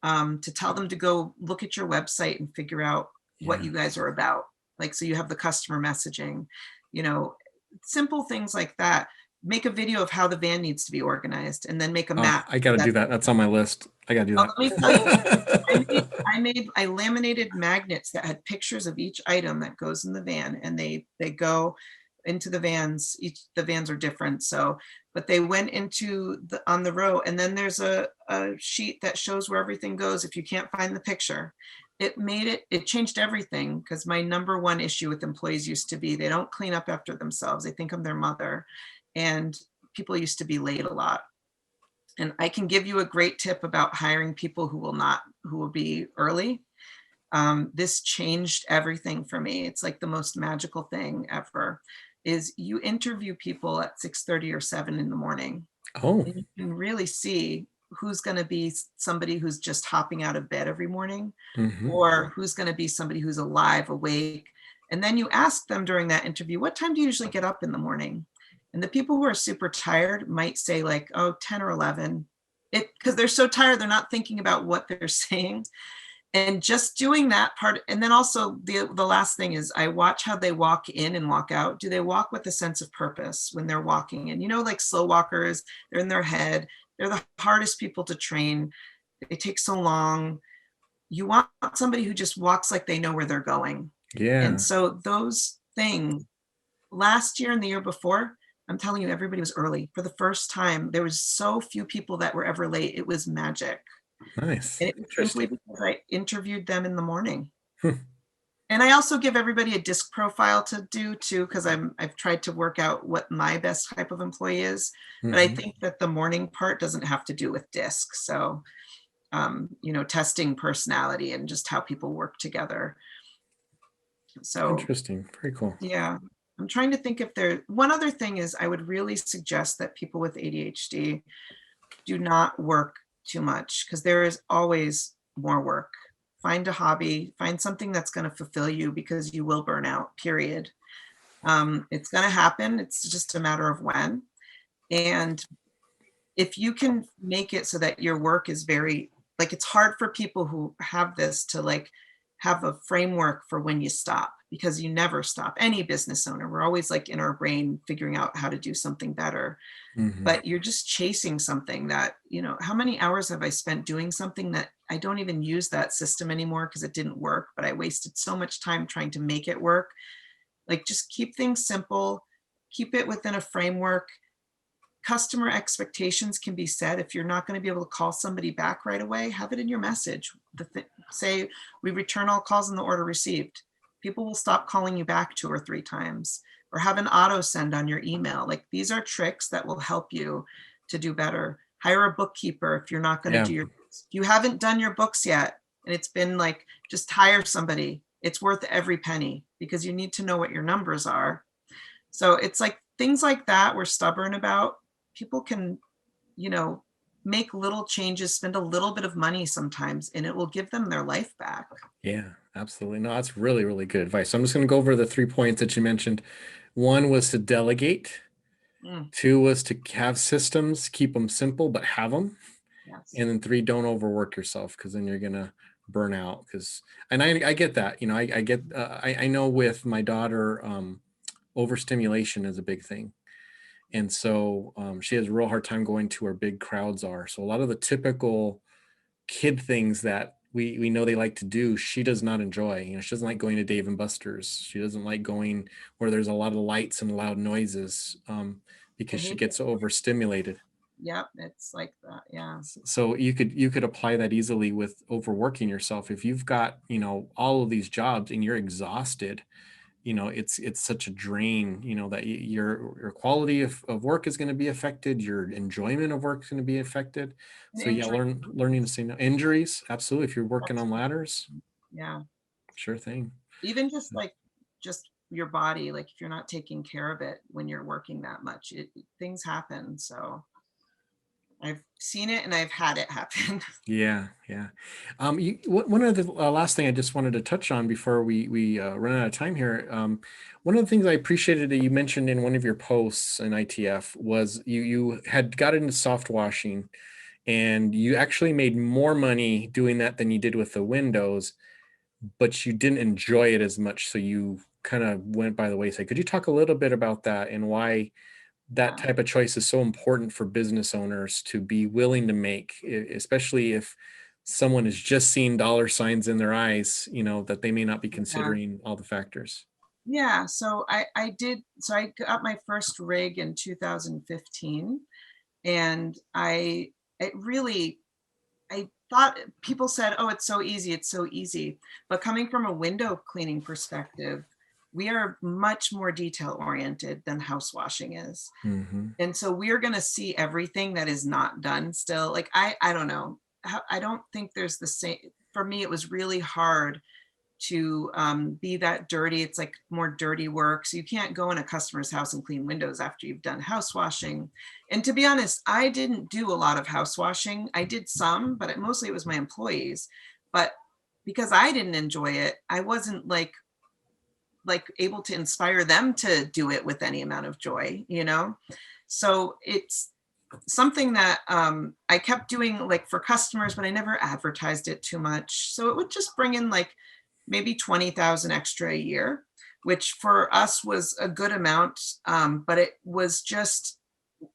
to tell them to go look at your website and figure out what Yeah. you guys are about. Like, so you have the customer messaging, you know, simple things like that. Make a video of how the van needs to be organized, and then make a Oh, map. I gotta do that. That's on my list. I gotta do Oh, let me tell you, that. I laminated magnets that had pictures of each item that goes in the van, and they go into the vans. The vans are different, so, but they went into on the row, and then there's a sheet that shows where everything goes if you can't find the picture. It changed everything, because my number one issue with employees used to be they don't clean up after themselves. They think I'm their mother, and people used to be late a lot. And I can give you a great tip about hiring people who will be early. This changed everything for me. It's like the most magical thing ever, is you interview people at 6:30 or 7 in the morning, Oh, and you can really see who's going to be somebody who's just hopping out of bed every morning, hmm. or who's going to be somebody who's alive, awake. And then you ask them during that interview, what time do you usually get up in the morning? And the people who are super tired might say like, oh, 10 or 11. Because they're so tired, they're not thinking about what they're saying. And just doing that part. And then also the last thing is, I watch how they walk in and walk out. Do they walk with a sense of purpose when they're walking? And like slow walkers, they're in their head. They're the hardest people to train. They take so long. You want somebody who just walks like they know where they're going. And Yeah. so those things, last year and the year before, I'm telling you, everybody was early. For the first time, there was so few people that were ever late. It was magic. Nice. And it was simply Interesting. because I interviewed them in the morning. Hmm. And I also give everybody a disc profile to do too, because I've tried to work out what my best type of employee is. But I Mhm. think that the morning part doesn't have to do with disc. So testing personality and just how people work together. So Interesting. Very cool. yeah, I'm trying to think if one other thing is, I would really suggest that people with ADHD do not work too much, because there is always more work. Find a hobby, find something that's going to fulfill you, because you will burn out, period. It's going to happen. It's just a matter of when. And if you can make it so that your work is very, like, it's hard for people who have this to like have a framework for when you stop, because you never stop. Any business owner, we're always like in our brain figuring out how to do something better, Mhm. but you're just chasing something that, how many hours have I spent doing something that I don't even use that system anymore because it didn't work, but I wasted so much time trying to make it work. Like, just keep things simple, keep it within a framework. Customer expectations can be set. If you're not going to be able to call somebody back right away, have it in your message. Say, we return all calls in the order received. People will stop calling you back 2 or 3 times, or have an auto send on your email. Like, these are tricks that will help you to do better. Hire a bookkeeper if you're not going to Yeah. do if you haven't done your books yet, and it's been like, just hire somebody. It's worth every penny, because you need to know what your numbers are. So it's like things like that we're stubborn about. People can, you know, make little changes, spend a little bit of money sometimes, and it will give them their life back. Yeah. absolutely. No, that's really, really good advice. So I'm just going to go over the 3 points that you mentioned. One was to delegate. Mm, Two was to have systems, keep them simple, but have them. yes. And then three, don't overwork yourself because then you're gonna burn out. Because, and I get that, I get, I know with my daughter, overstimulation is a big thing. And so she has a real hard time going to where big crowds are. So a lot of the typical kid things that we know they like to do, she does not enjoy. She doesn't like going to Dave and Buster's. She doesn't like going where there's a lot of lights and loud noises, I because she hate gets overstimulated. Yep, it's like that. Yeah. So you could apply that easily with overworking yourself. If you've got, all of these jobs and you're exhausted, it's such a drain, that your quality of work is going to be affected, your enjoyment of work is going to be affected. And So yeah, injury, learning to say no. Injuries, absolutely. If you're working that's, on ladders, yeah. sure thing. Even just your body, like if you're not taking care of it when you're working that much, things happen. So I've seen it and I've had it happen. Yeah, yeah. One of the last thing I just wanted to touch on before we run out of time here. One of the things I appreciated that you mentioned in one of your posts in ITF was you had got into soft washing, and you actually made more money doing that than you did with the windows, but you didn't enjoy it as much, so you kind of went by the wayside. Could you talk a little bit about that and why that Yeah. type of choice is so important for business owners to be willing to make, especially if someone is just seeing dollar signs in their eyes, that they may not be Yeah. considering all the factors. Yeah. So I got my first rig in 2015, and it really, I thought people said, "Oh, it's so easy, it's so easy." But coming from a window cleaning perspective, we are much more detail oriented than house washing is. Hmm. And so we're going to see everything that is not done still. Like I don't know. I don't think there's the same. For me, it was really hard to be that dirty. It's like more dirty work. So you can't go in a customer's house and clean windows after you've done house washing. And to be honest, I didn't do a lot of house washing. I did some, but mostly it was my employees. But because I didn't enjoy it, I wasn't like able to inspire them to do it with any amount of joy. So it's something that I kept doing like for customers, but I never advertised it too much. So it would just bring in like maybe 20,000 extra a year, which for us was a good amount. But it was just,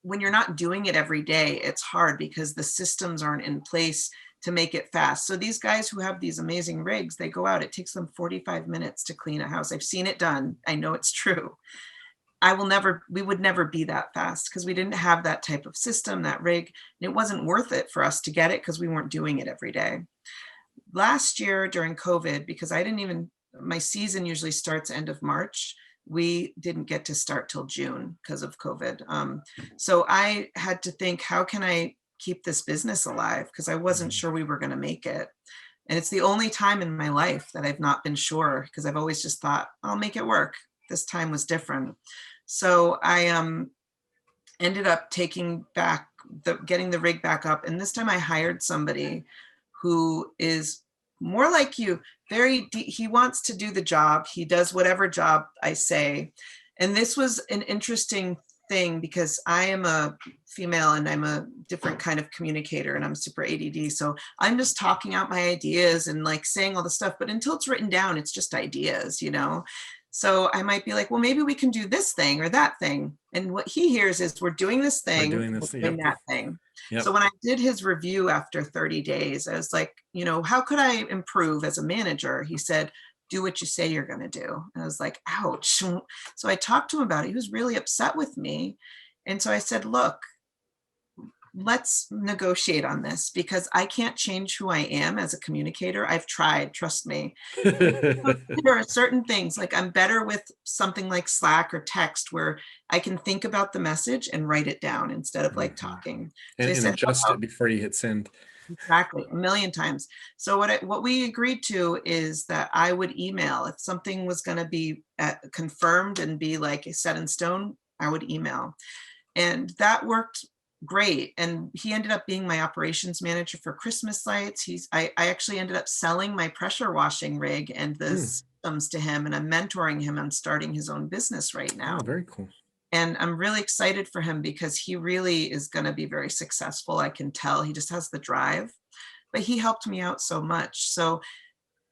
when you're not doing it every day, it's hard because the systems aren't in place to make it fast. So these guys who have these amazing rigs, they go out, it takes them 45 minutes to clean a house. I've seen it done. I know it's true. We would never be that fast because we didn't have that type of system, that rig. And it wasn't worth it for us to get it because we weren't doing it every day. Last year during COVID, because my season usually starts end of March. We didn't get to start till June because of COVID. So I had to think, how can I keep this business alive? Because I wasn't sure we were going to make it. And it's the only time in my life that I've not been sure, because I've always just thought, I'll make it work. This time was different. So I ended up getting the rig back up. And this time I hired somebody who is more like you, he wants to do the job. He does whatever job I say. And this was an interesting thing because I am a female and I'm a different kind of communicator and I'm super ADD. So I'm just talking out my ideas and like saying all the stuff, but until it's written down, it's just ideas. So I might be like, well, maybe we can do this thing or that thing. And what he hears is we're doing this We're thing, doing we're this. doing Yep. that thing. Yep. So when I did his review after 30 days, I was like, how could I improve as a manager? He said, do what you say you're going to do. And I was like, ouch. So I talked to him about it. He was really upset with me. And so I said, look, let's negotiate on this because I can't change who I am as a communicator. I've tried, trust me. There are certain things, like I'm better with something like Slack or text where I can think about the message and write it down instead of like Mhm. talking. So I And said, adjust it before you hit send. exactly, a million times. So what we agreed to is that I would email if something was going to be confirmed and be like set in stone. I would email, and that worked great. And he ended up being my operations manager for Christmas lights. I actually ended up selling my pressure washing rig and the Mm. systems to him, and I'm mentoring him on starting his own business right Oh, now. very cool. And I'm really excited for him because he really is going to be very successful. I can tell he just has the drive, but he helped me out so much. So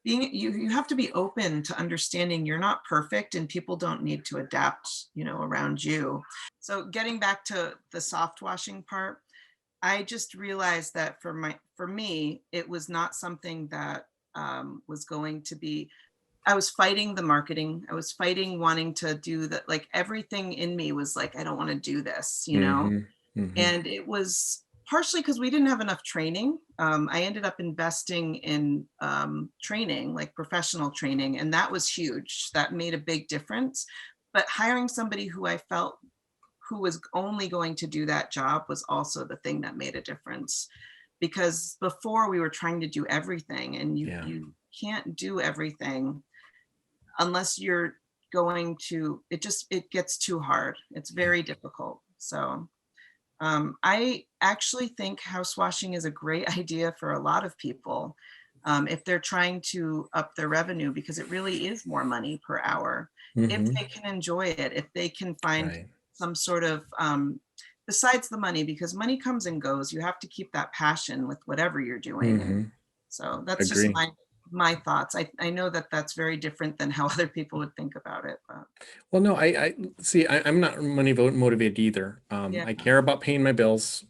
you have to be open to understanding you're not perfect and people don't need to adapt, around you. So getting back to the soft washing part, I just realized that for me, it was not something that was going to be. I was fighting the marketing. I was fighting wanting to do that. Like everything in me was like, I don't want to do this. Mm-hmm. Mm-hmm. And it was partially because we didn't have enough training. I ended up investing in training, like professional training, and that was huge. That made a big difference. But hiring somebody who I felt who was only going to do that job was also the thing that made a difference. Because before we were trying to do everything, and you Yeah. you can't do everything unless you're going to. It gets too hard. It's Yeah. very difficult. So I actually think house washing is a great idea for a lot of people if they're trying to up their revenue, because it really is more money per hour. If Mm-hmm. they can enjoy it, if they can find Right. some sort of, besides the money, because money comes and goes, you have to keep that passion with whatever you're doing. And Mm-hmm. so that's just Agree. my thoughts. I know that that's very different than how other people would think about it, but Well, no, I see. I'm not money motivated either. yeah, I care about paying my bills.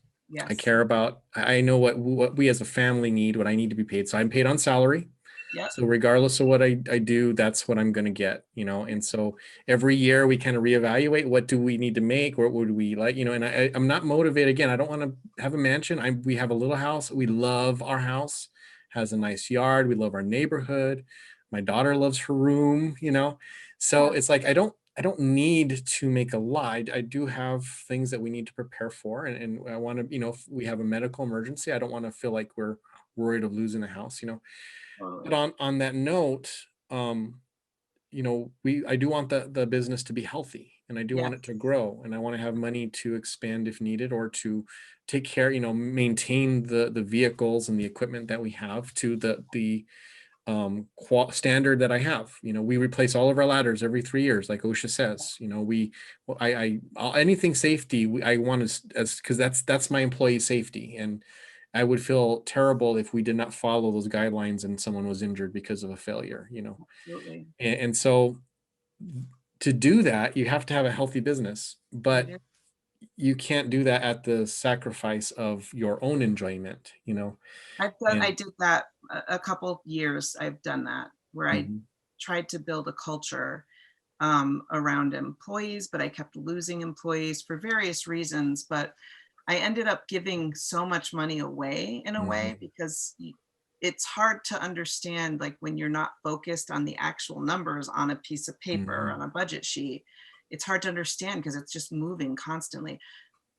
I yes, care about. I know what we as a family need, what I need to be paid. So I'm paid on salary. yep, So regardless of what I do, that's what I'm going to get, And so every year we kind of reevaluate what do we need to make, what would we like, and I'm not motivated. Again, I don't want to have a mansion. We have a little house. We love our house, has a nice yard. We love our neighborhood. My daughter loves her room. So yeah. it's like I don't need to make a lot. I do have things that we need to prepare for. And I want to, if we have a medical emergency, I don't want to feel like we're worried of losing the house. But Totally. on that note, um, I do want the business to be healthy, and I do want it to Yes. grow, and I want to have money to expand if needed, or to take care, maintain the vehicles and the equipment that we have to the standard that I have. We replace all of our ladders every 3 years, like OSHA says. Anything safety, I want to, as because that's my employee safety, and I would feel terrible if we did not follow those guidelines and someone was injured because of a failure. Absolutely. And so to do that, you have to have a healthy business, You but do. you can't do that at the sacrifice of your own enjoyment. I And did that a couple years. I've done that where I Mhm. tried to build a culture around employees, but I kept losing employees for various reasons. But I ended up giving so much money away in a way Mhm. because it's hard to understand, like when you're not focused on the actual numbers on a piece of paper, Mhm. on a budget sheet. It's hard to understand because it's just moving constantly.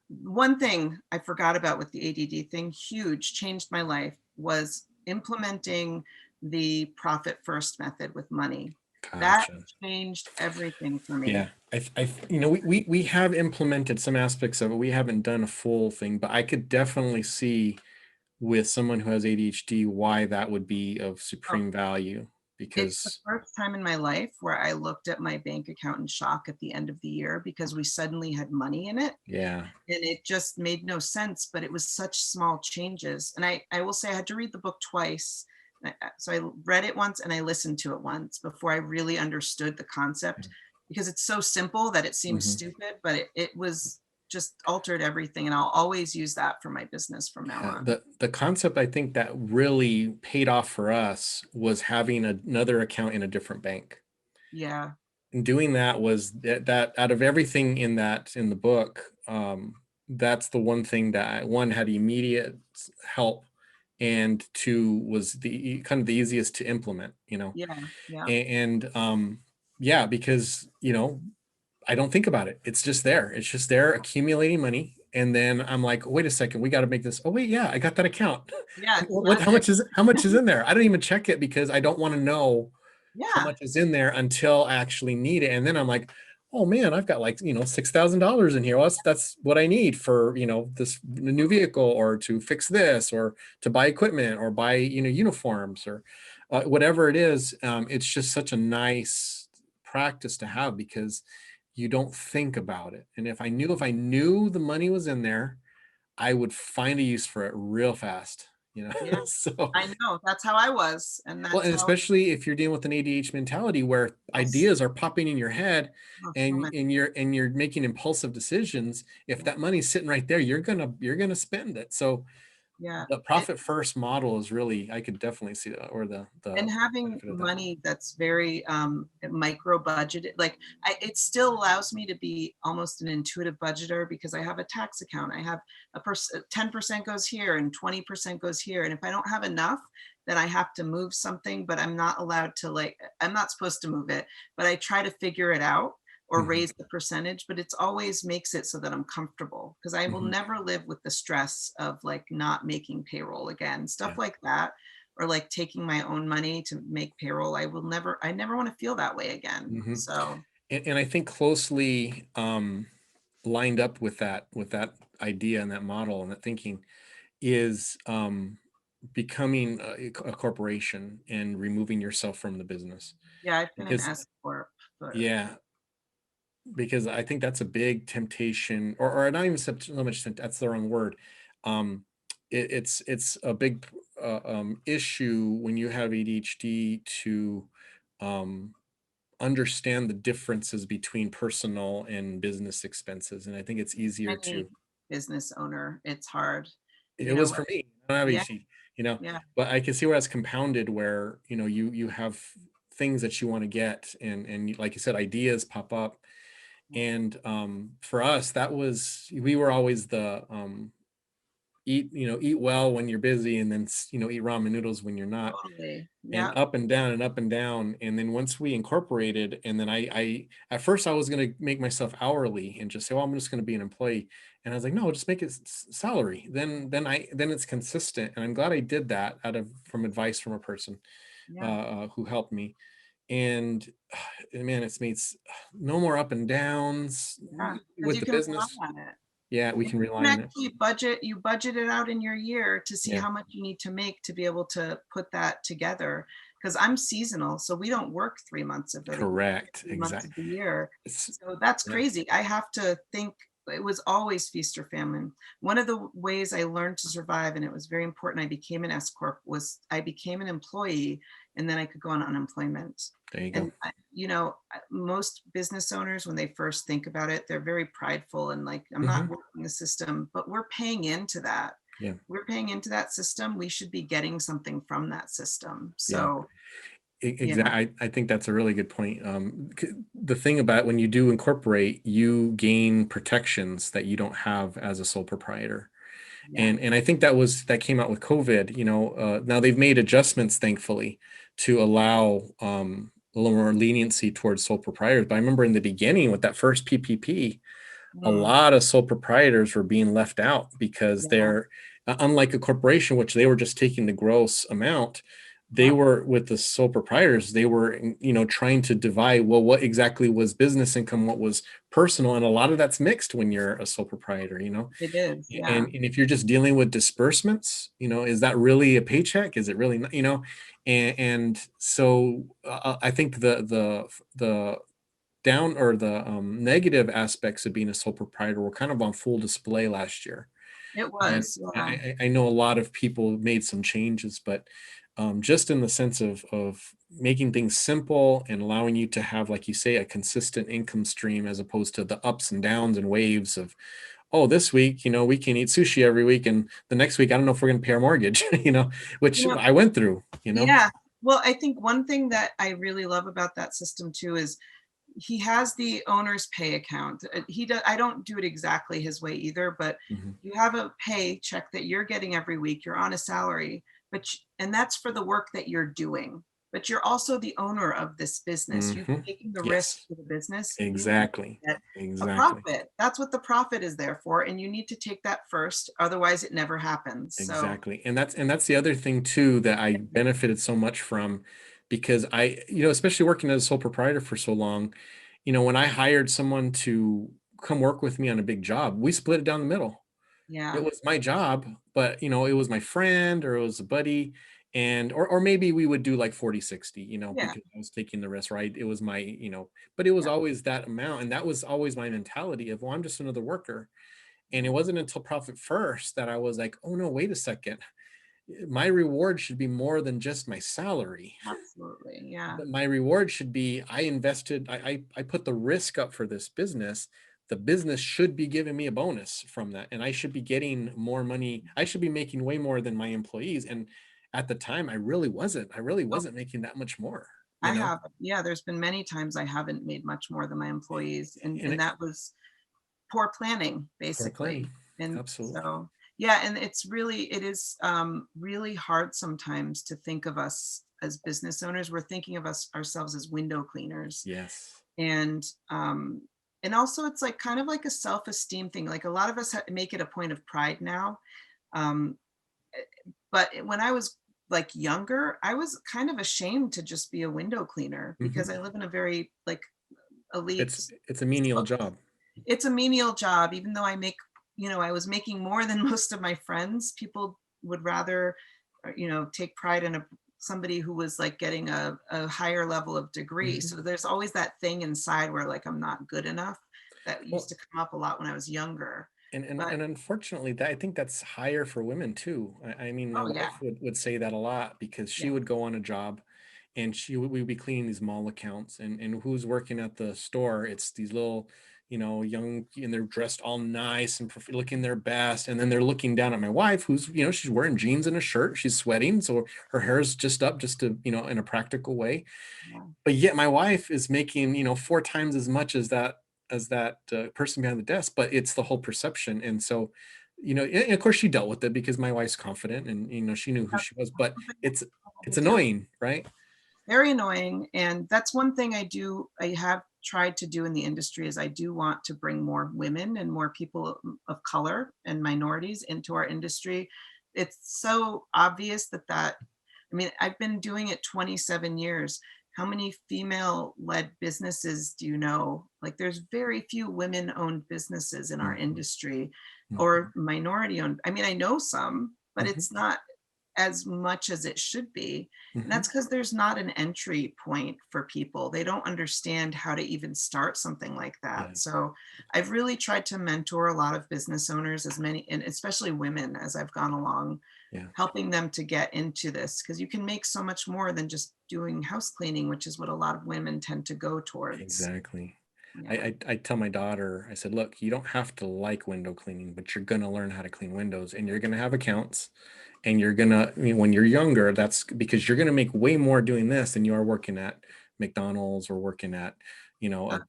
One thing I forgot about with the ADD thing, huge, changed my life, was implementing the profit first method with money. That Gotcha. changed everything for me. Yeah, we have implemented some aspects of it. We haven't done a full thing, but I could definitely see with someone who has ADHD why that would be of Oh, supreme value it's the because first time in my life where I looked at my bank account in shock at the end of the year because we suddenly had money in it. yeah. And it just made no sense, but it was such small changes. And I will say I had to read the book twice. So I read it once and I listened to it once before I really understood the concept, because it's so simple that it seems Mhm. stupid, but it was just altered everything. And I'll always use that for my business from now Yeah, on. the concept I think that really paid off for us was having another account in a different bank. Yeah. And doing that was that out of everything in the book, that's the one thing that one had immediate help, and two was the kind of the easiest to implement. Yeah. Yeah. And yeah, because I don't think about it. It's just there. It's just there accumulating money. And then I'm like, wait a second, we got to make this. Oh wait, yeah, I got that account. Yeah. It's What magic. how much is in there? I don't even check it because I don't want to know how Yeah. much is in there until I actually need it. And then I'm like, oh man, I've got like, $6,000 in here. Well, that's what I need for, this new vehicle, or to fix this, or to buy equipment, or buy, uniforms, or whatever it is. It's just such a nice practice to have, because you don't think about it. And if I knew the money was in there, I would find a use for it real fast, Yeah, So, I know. That's how I was. And well, that's and how, especially if you're dealing with an ADHD mentality where yes, ideas are popping in your head, oh, so and many. you're making impulsive decisions. If Yeah. that money's sitting right there, you're gonna spend it. So Yeah. the profit first model is really, I could definitely see that, or the And having benefit of that. money that's very micro budgeted, like it still allows me to be almost an intuitive budgeter, because I have a tax account. I have 10% goes here and 20% goes here. And if I don't have enough, then I have to move something, but I'm not allowed to, like, I'm not supposed to move it, but I try to figure it out or Mhm, raise the percentage, but it's always makes it so that I'm comfortable, because I will mhm. never live with the stress of like not making payroll again, stuff Yeah. like that, or like taking my own money to make payroll. I never want to feel that way again. Mhm. So And I think closely lined up with that idea and that model and that thinking is becoming a corporation and removing yourself from the business. yeah, I've been an Because, S corp, but yeah, because I think that's a big temptation, or not even so much that's the wrong word. It's a big issue when you have ADHD to um, understand the differences between personal and business expenses. And I think it's easier any to, business owner, it's hard. it was for me, I don't have Yeah, ADHD, yeah, but I can see where that's compounded, where, you have things that you want to get, and like you said, ideas pop up. And for us, we were always the eat well when you're busy, and then eat ramen noodles when you're not, totally. and Yeah, up and down and up and down. And then once we incorporated, and then I at first I was going to make myself hourly and just say, well, I'm just going to be an employee. And I was like, no, just make it salary. Then it's consistent. And I'm glad I did that from advice from a person yeah, who helped me. And man, it's made no more up and downs yeah. Because with you the can rely business. on it. Yeah, we And can you can rely on it. actually you budget it out in your year to see Yeah, how much you need to make to be able to put that together. Because I'm seasonal, so we don't work 3 months of the correct. 3 months Exactly. of the year. It's, So that's yeah. crazy. I have to think. It was always feast or famine. One of the ways I learned to survive, and it was very important, I became an S corp, was I became an employee, and then I could go on unemployment. There you go. And most business owners, when they first think about it, they're very prideful and like, I'm not Hmm. working the system, but we're paying into that. Yeah. We're paying into that system. We should be getting something from that system. Yeah. So, you know, Exactly. I think that's a really good point. The thing about when you do incorporate, you gain protections that you don't have as a sole proprietor. yeah, And I think that came out with COVID. Now they've made adjustments, thankfully, to allow a little more leniency towards sole proprietors. But I remember in the beginning with that first PPP, a mm, lot of sole proprietors were being left out, because yeah, they're unlike a corporation, which they were just taking the gross amount. They yeah, were with the sole proprietors, they were trying to divide, well, what exactly was business income, what was personal, and a lot of that's mixed when you're a sole proprietor. it is. Yeah, And if you're just dealing with disbursements, is that really a paycheck? Is it really not, and so I think the down, or the negative aspects of being a sole proprietor were kind of on full display last year. it And was. Yeah, I know a lot of people made some changes, but just in the sense of making things simple and allowing you to have, like you say, a consistent income stream, as opposed to the ups and downs and waves of, oh, this week, we can eat sushi every week, and the next week, I don't know if we're going to pay our mortgage, which you know, I went through. yeah. Well, I think one thing that I really love about that system too is he has the owner's pay account. I don't do it exactly his way either, but Mhm. you have a paycheck that you're getting every week. You're on a salary, and that's for the work that you're doing. But you're also the owner of this business. You've Mhm. taken the risk Yes, for the business. You need exactly. to get a Exactly. profit. That's what the profit is there for, and you need to take that first. Otherwise, it never happens. So Exactly. And that's the other thing too that I benefited so much from, because I, especially working as a sole proprietor for so long, when I hired someone to come work with me on a big job, we split it down the middle. It Yeah. was my job, but it was my friend or it was a buddy. And or maybe we would do like 40-60, Yeah. because I was taking the risk, right? It was my, but it was Yeah. always that amount. And that was always my mentality of, well, I'm just another worker. And it Yeah. wasn't until Profit First that I was like, oh no, wait a second. My reward should be more than just my salary. Absolutely. Yeah. My reward should be, I invested, I put the risk up for this business. The business should be giving me a bonus from that, and I should be getting more money. I should be making way more than my employees. And at the time, I really wasn't making that much more, I have, yeah, there's been many times I haven't made much more than my employees, and and that was poor planning, poor planning. basically. And Absolutely. so, yeah, and it is really hard sometimes to think of us as business owners. We're thinking of ourselves as window cleaners, Yes. and also it's like kind of like a self-esteem thing. Like a lot of us make it a point of pride now. Um, but when I was like younger, I was kind of ashamed to just be a window cleaner Hmm. because I live in a very like elite. It's a menial job. It's a menial job, even though I was making more than most of my friends. People would rather, take pride in somebody who was like getting a higher level of degree. Hmm. So there's always that thing inside where like I'm not good enough. That used Well, to come up a lot when I was younger. and But unfortunately, that I think that's higher for women too. I mean, my oh yeah, wife would say that a lot because yeah, she would go on a job, and we would be cleaning these mall accounts, and who's working at the store? It's these little, young, and they're dressed all nice and looking their best, and then they're looking down at my wife, who's, she's wearing jeans and a shirt, she's sweating, so her hair is just up, just to, in a practical way. yeah. But yet my wife is making, 4 times as much as that person behind the desk. But it's the whole perception. And so, and of course she dealt with it because my wife's confident, and she knew who she was. But it's Me it's too. annoying, right? Very annoying. And that's one thing I have tried to do in the industry is I do want to bring more women and more people of color and minorities into our industry. It's so obvious I mean, I've been doing it 27 years. How many female-led businesses do you know? Like, there's very few women-owned businesses in our Mhm, industry or mhm, minority-owned. I mean, I know some, but mhm, it's not as much as it should be. And mhm. that's because there's not an entry point for people. They don't understand how to even start something like that. Yeah, So I've really tried to mentor a lot of business owners, as many, and especially women, as I've gone along, yeah, helping them to get into this because you can make so much more than just doing house cleaning, which is what a lot of women tend to go towards. exactly. I, Yeah. I I tell my daughter, I said, look, you don't have to like window cleaning, but you're gonna learn how to clean windows, and you're gonna have accounts, and you're gonna, when you're younger, that's because you're gonna make way more doing this than you are working at McDonald's or working at,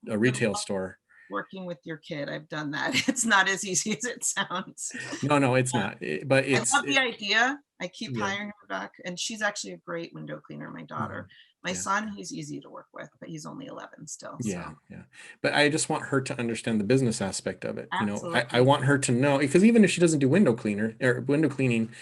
a I retail store. working with your kid. I've done that. It's not as easy as it sounds. No, no, it's Yeah. not. But I love the it, idea. I keep yeah. hiring her back, and she's actually a great window cleaner, my daughter. Mhm. My Yeah. son, he's easy to work with, but he's only 11 still, Yeah, so yeah. But I just want her to understand the business aspect of it. I absolutely want her to know, because even if she doesn't do window cleaner or window cleaning,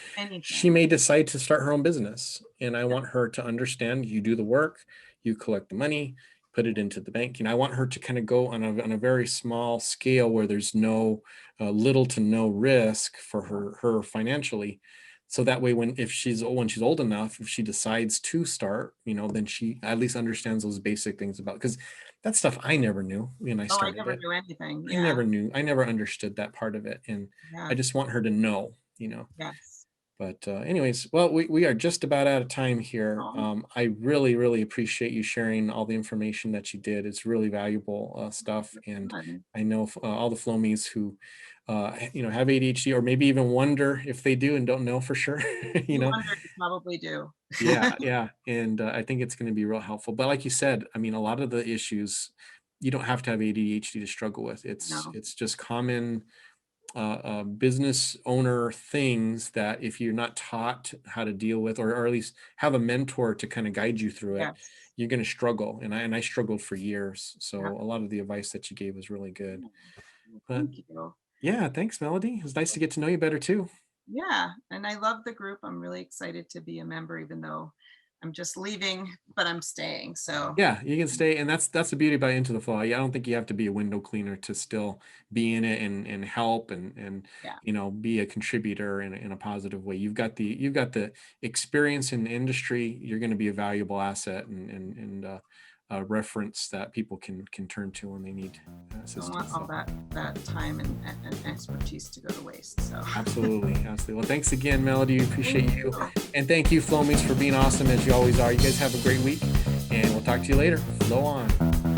she anything. may decide to start her own business. And I want her to understand, you do the work, you collect the money, put it into the bank. I want her to kind of go on a very small scale where there's no little to no risk for Yeah, her financially. So that way, when she's old enough, if she decides to start, then she at least understands those basic things about, because that stuff I never knew when I oh, I started never it. knew anything. I Yeah, never knew. I never understood that part of it, and I yeah, just want her to know. yes. But anyways, well, we are just about out of time here. Oh, I really, really appreciate you sharing all the information that you did. It's really valuable stuff, and fun. I know all the Flomies who, have ADHD, or maybe even wonder if they do and don't know for sure. You You know, wonder, you probably do. yeah, yeah, and I think it's going to be real helpful. But like you said, I mean, a lot of the issues you don't have to have ADHD to struggle with. It's No, it's just common business owner things that if you're not taught how to deal with, or at least have a mentor to kind of guide you through it, yes, you're going to struggle. And I struggled for years. So yeah. a lot of the advice that you gave was really good. Well, But thank you. yeah, thanks, Melody. It was nice to get to know you better too. Yeah, and I love the group. I'm really excited to be a member, even though I'm just leaving, but I'm staying. So Yeah, you can stay, and that's the beauty about Into the Flow. I don't think you have to be a window cleaner to still be in it and help and yeah, be a contributor in a positive way. You've got the experience in the industry. You're going to be a valuable asset and a reference that people can turn to when they need don't want assistance. all So that time and expertise to go to waste. So absolutely, absolutely. Well, thanks again, Melody. We appreciate thank you, you. and thank you, Flowmies, for being awesome as you always are. You guys have a great week, and we'll talk to you later. Flow on.